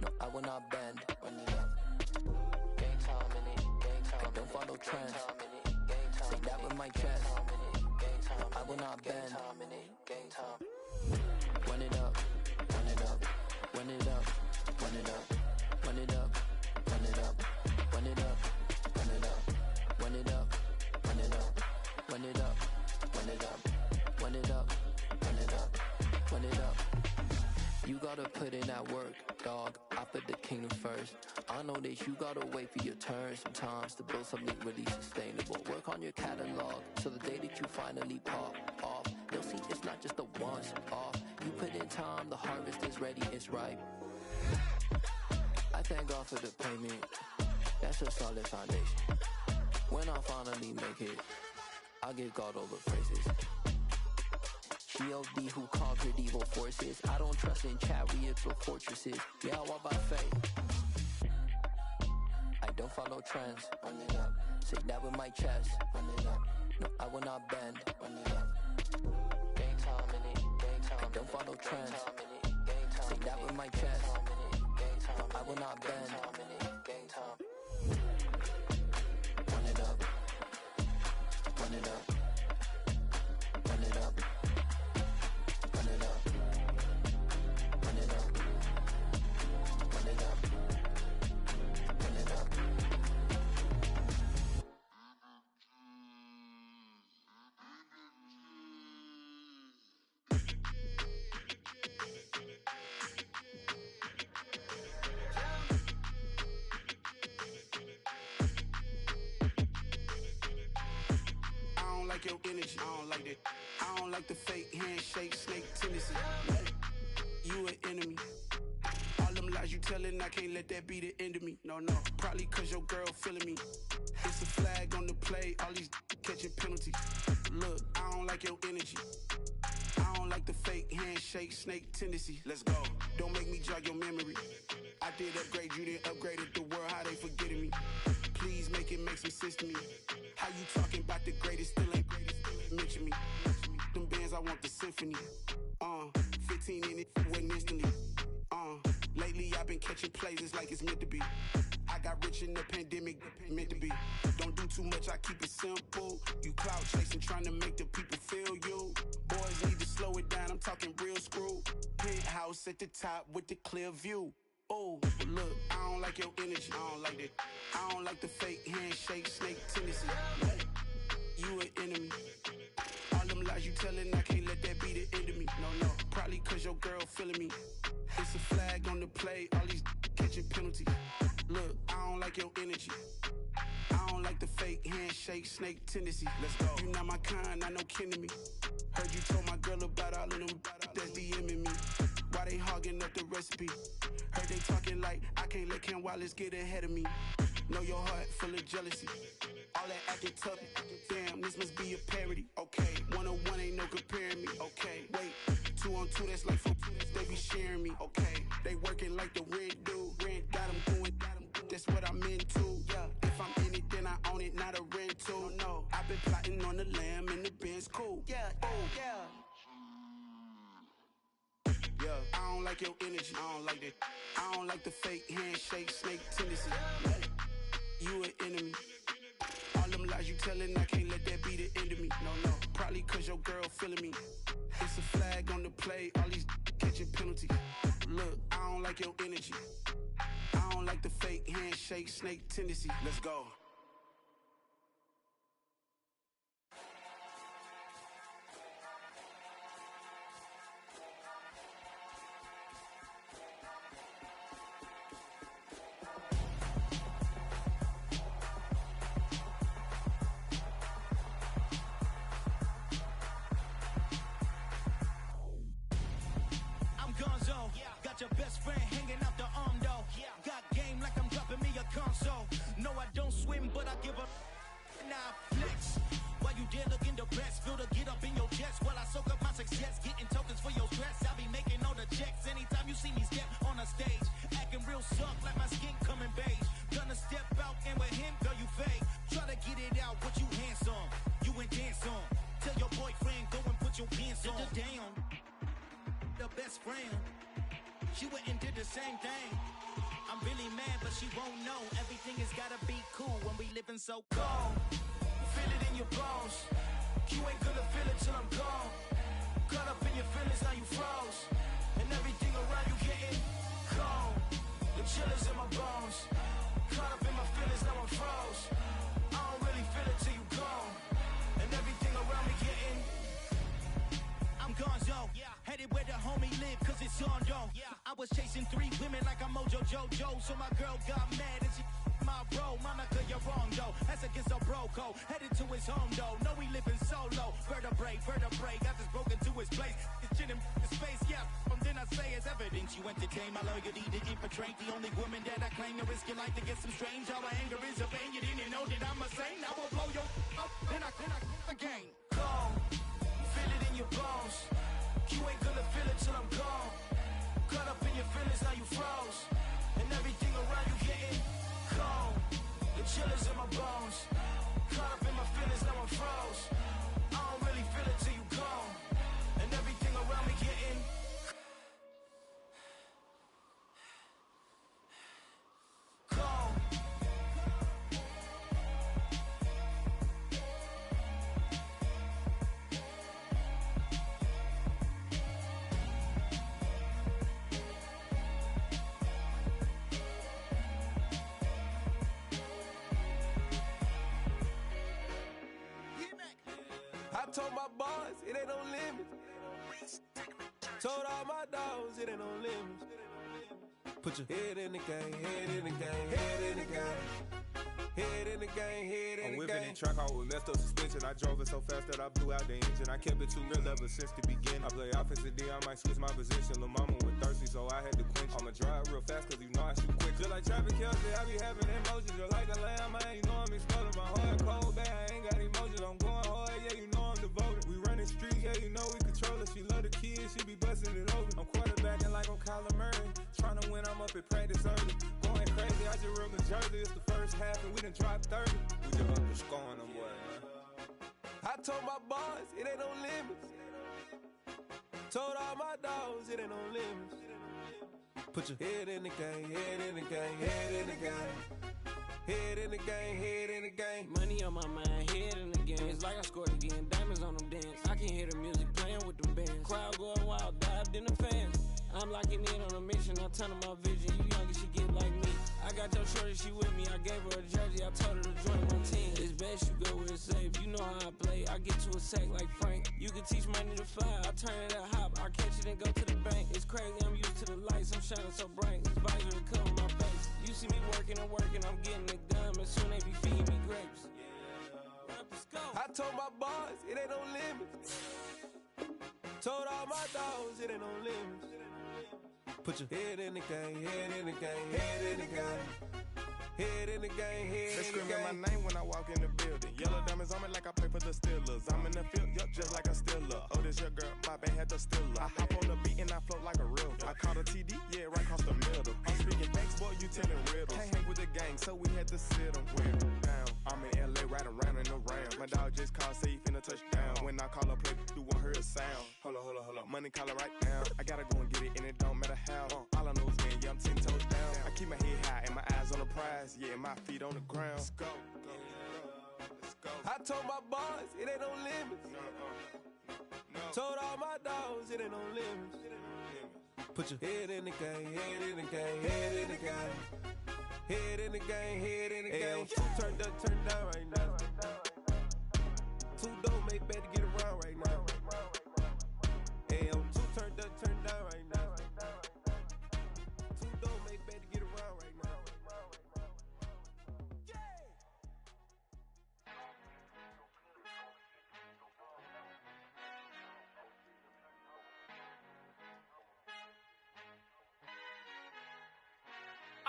No, I will not bend. Run it up. Game time in it. Game time. I don't follow trends. Say that with my chest. No, I will not bend. Game time. Run it up. Run it up. Run it up. Run it up. Run it up. Run it up. Run it up. Run it up. Run it up. Run it up. Run it up. Run it up. Run it up. Run it up. Run it up. You gotta put in that work, dog. I put the kingdom first. I know that you gotta wait for your turn sometimes to build something really sustainable. Work on your catalog, so the day that you finally pop off, you'll see it's not just a once off. You put in time, the harvest is ready, it's ripe. I thank God for the payment. That's a solid foundation. When I finally make it, I give God all the praises. G.O.D. who conquered evil forces. I don't trust in chariots or fortresses. Yeah, I walk by faith. I don't follow trends. Run it up. Say that with my chest. Run it up. No, I will not bend. Run it up. Game time in it. Game time. I don't follow trends. Say that with my chest. No, I will not bend. Game time. Run it up. Run it up. Run it up. Run it up. Run it up. Run it up. Run it up. I don't like your energy. I don't like that. I don't like the fake handshake, snake tendency. You an enemy. All them lies you telling, I can't let that be the end of me. No, probably cause your girl feeling me. It's a flag on the play, all these catching penalties. Look, I don't like your energy. I don't like the fake handshake, snake tendency. Let's go. Don't make me jog your memory. I did upgrade, you didn't upgrade it. The world, how they forgetting me. Please make it make some sense to me. How you talking about the greatest, still ain't mention me. Them bands, I want the symphony. 15 in it, wasn't instantly. Lately I've been catching plays, it's like it's meant to be. I got rich in the pandemic, meant to be. Don't do too much, I keep it simple. You clout chasing, trying to make the people feel you. Boys need to slow it down, I'm talking real screw. Penthouse at the top with the clear view. Oh, look, I don't like your energy. I don't like that. I don't like the fake handshake, snake tendency. You an enemy. All them lies you telling, I can't let that be the end of me. No, probably cause your girl feeling me. It's a flag on the play, all these catching penalties. Look, I don't like your energy. I don't like the fake handshake, snake tendency. Let's go. You not my kind, not no kin to me. Heard you told my girl about all of them that's DMing me. Why they hogging up the recipe? Heard they talking like I can't let Ken Wallace get ahead of me. Know your heart full of jealousy. All that acting tough, damn, this must be a parody. Okay, 1-on-1 ain't no comparing me. Okay, wait, 2-on-2, that's like 4, they be sharing me. Okay, they working like the rent do. Rent got them going, that's what I'm into. Yeah, if I'm in it, then I own it, not a rental. No, I've been plotting on the lamb and the Benz cool. Yeah, oh, yeah. Yeah, I don't like your energy. I don't like that. I don't like the fake handshake, snake tendency. You an enemy. All them lies you telling, I can't let that be the end of me. No, probably cause your girl feeling me. It's a flag on the play, all these catching penalties. Look, I don't like your energy. I don't like the fake handshake, snake tendency. Let's go. Your best friend hanging out the arm though. Got game like I'm dropping me a console. No, I don't swim, but I give a now flex. While you there looking the best, feel to get up in your chest while I soak up my success, getting tokens for your stress. I'll be making all the checks anytime you see me step on a stage, acting real soft like my skin coming beige. Gonna step out and with him, girl, you fake. Try to get it out, what you handsome, you ain't dance on. Tell your boyfriend go and put your pants on. Down, the best friend. she went and did the same thing. I'm really mad, but she won't know. Everything has gotta be cool when we living so cold. Feel it in your bones. You ain't gonna feel it till I'm gone. Caught up in your feelings, now you froze. And everything around you getting cold. The chillers in my bones. Caught up in my feelings, now I'm froze. I don't really feel it till you gone. And everything around me getting I'm gonzo, headed where the homie live, cause it's on though. I was chasing 3 women like I'm Mojo Jojo, so my girl got mad and she my bro. Monica, you're wrong though, that's against a bro code. Headed to his home though, no we living solo. Vertebrae, I just broke into his place. It's chin in his face, yeah. From then I say it's evidence you entertain my loyalty to infiltrate. The only woman that I claim to risk your life to get some strange. All my anger is a vein, you didn't know that I'm a saint. I will blow your up, then I again. Cold, feel it in your bones. You ain't gonna feel it till I'm gone. Caught up in your feelings, now you froze. And everything around you getting cold. The chillers in my bones. Caught up in my feelings, now I'm froze. I don't really feel it till you gone. And everything around me getting cold. I told my boys, it ain't no limits. Told all my dogs, it ain't no limits. Put your head in the game, head in the game, head in the game. Head in the game, head in the game. I'm whipping in track out with messed up suspension. I drove it so fast that I blew out the engine. I kept it too real ever since the beginning. I play offensive D, I might switch my position. Lil' mama was thirsty, so I had to quench. I'ma drive real fast, cause you know I shoot quick. Just like Travis Kelce, I be having emotions. Just like a lamb, man, you know I'm exploding. My heart cold, bad, I ain't got emotions. I'm going hard, yeah, you know I'm devoted. We running streets, yeah, you know we control it. She love the kids, she be busting it over. I'm quarterbacking like I'm Kyler Murray. Trying to win, I'm up at practice early. Going crazy, I just real the jersey. It's the first half and we done dropped 30. We just up the scoring them, boy, man. I told my boys, it ain't no limits. Told all my dogs, it ain't no limits. Put your head in the game, head in the game, head in the game. Head in the game, head in the game. Money on my mind, head in the game. It's like I scored again, diamonds on them dance. I can hear the music playing with them bands. Crowd going wild, dived in the fans. I'm locking in on a mission, I turn on my vision. You young and she get like me. I got your shorty, she with me. I gave her a jersey, I told her to join my team. It's best you go where it's safe. You know how I play. I get to a sack like Frank. You can teach money to fly. I turn it at hop. I catch it and go to the bank. It's crazy, I'm used to the lights. I'm shining so bright. This visor will cover my face. You see me working and working, I'm getting it done. But soon they be feeding me grapes. I told my boys, it ain't no limits. Told all my dogs, it ain't no limits. Put your head in the game, head in the game, head in the game. Head in the game, head they in the game. screaming my name when I walk in the building. Yellow diamonds on me like I play for the Steelers. I'm in the field, yup, just like a Steeler. Oh, this your girl, my band had the Steeler. I hop on the beat and I float like a real. I caught a TD, yeah, right across the middle. I'm speaking thanks, boy, you telling riddles. Can't hang with the gang, so we had to sit them down. I'm in LA, riding around in the round. My dog just called, say he finna touchdown. When I call a play, you won't hear a sound. Hold up, money call it right now. I gotta go and get it, and it don't matter how. All I know is when, yeah, I'm 10 toes down. I keep my head high and my eyes on the prize. Yeah, my feet on the ground. Let's go. Let's go. I told my boys, it ain't no limits. No. Told all my dogs, it ain't no limits. Put your head in the game, head in the game, head in the game. Head in the game, head in the game. Turn down right now. Too dope, make better get around right now. Two turn down right now. Too dope, make better get around right now.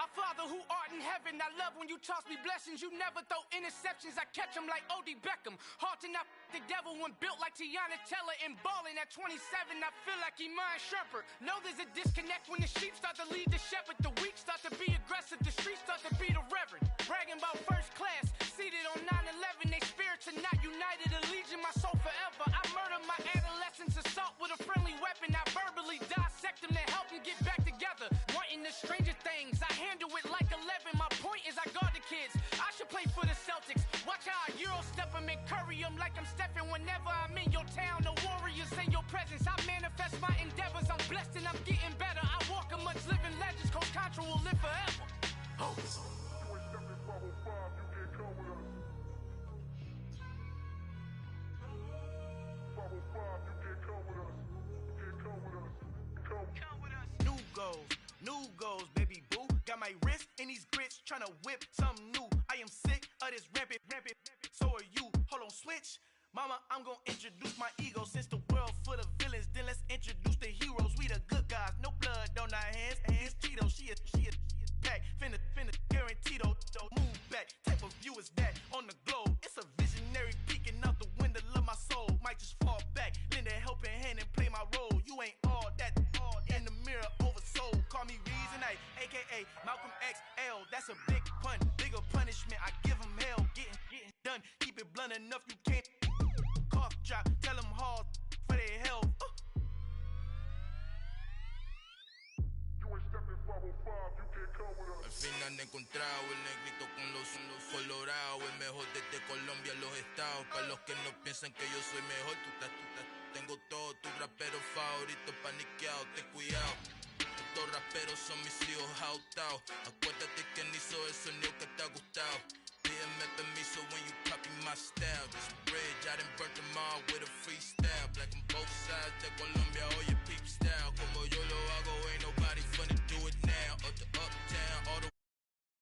Our Father who art in heaven, I love when you toss me blessings. You never throw interceptions, I catch them like O.D. Beckham. Hard to not the devil when built like Tiana Teller and balling at 27, I feel like Iman Shumpert. Know there's a disconnect when the sheep start to lead the shepherd. The weak start to be aggressive, the streets start to be the reverend. Bragging about first class, seated on 9/11. They spirits are not united, allegiance my soul forever. I murder my adolescence, assault with a friendly weapon. I verbally dissect them to help them get back together. things. I handle it like 11. My point is I guard the kids. I should play for the Celtics. Watch how I Euro step them and curry them like I'm Stephen. Whenever I'm in your town, the Warriors in your presence. I manifest my endeavors. I'm blessed and I'm getting better. I walk amongst living legends. Coach Contra will live forever. Oh. New goals, baby boo. Got my wrist in these grits, tryna whip something new. I am sick of this rampant. So are you. Hold on, switch. Mama, I'm gonna introduce my ego. Since the world full of villains, then let's introduce the heroes. We the good guys, no blood on our hands. Hands Cheeto, she a pack. Finna, guaranteed, move back. Type of view is that on the globe? It's a visionary peeking out the window of my soul. Might just fall back, lend a helping hand and play my role. You ain't all that in the mirror oversold. Call me Reason A, aka Malcolm XL. That's a big pun, bigger punishment. I give him hell, getting done. Keep it blunt enough, you can't cough drop. Tell them hard for their health. Al fin han encontrado el negrito con los colorados, el mejor desde Colombia, los estados. Para los que no piensan que yo soy mejor, tengo todos tus raperos favoritos paniqueados, ten cuidado. Estos raperos son mis hijos jautados. Acuérdate que ni hizo el sonido que te ha gustado. Pídeme permiso when you copy my style. This bridge, I done burnt them all with a freestyle. Black on both sides de Colombia.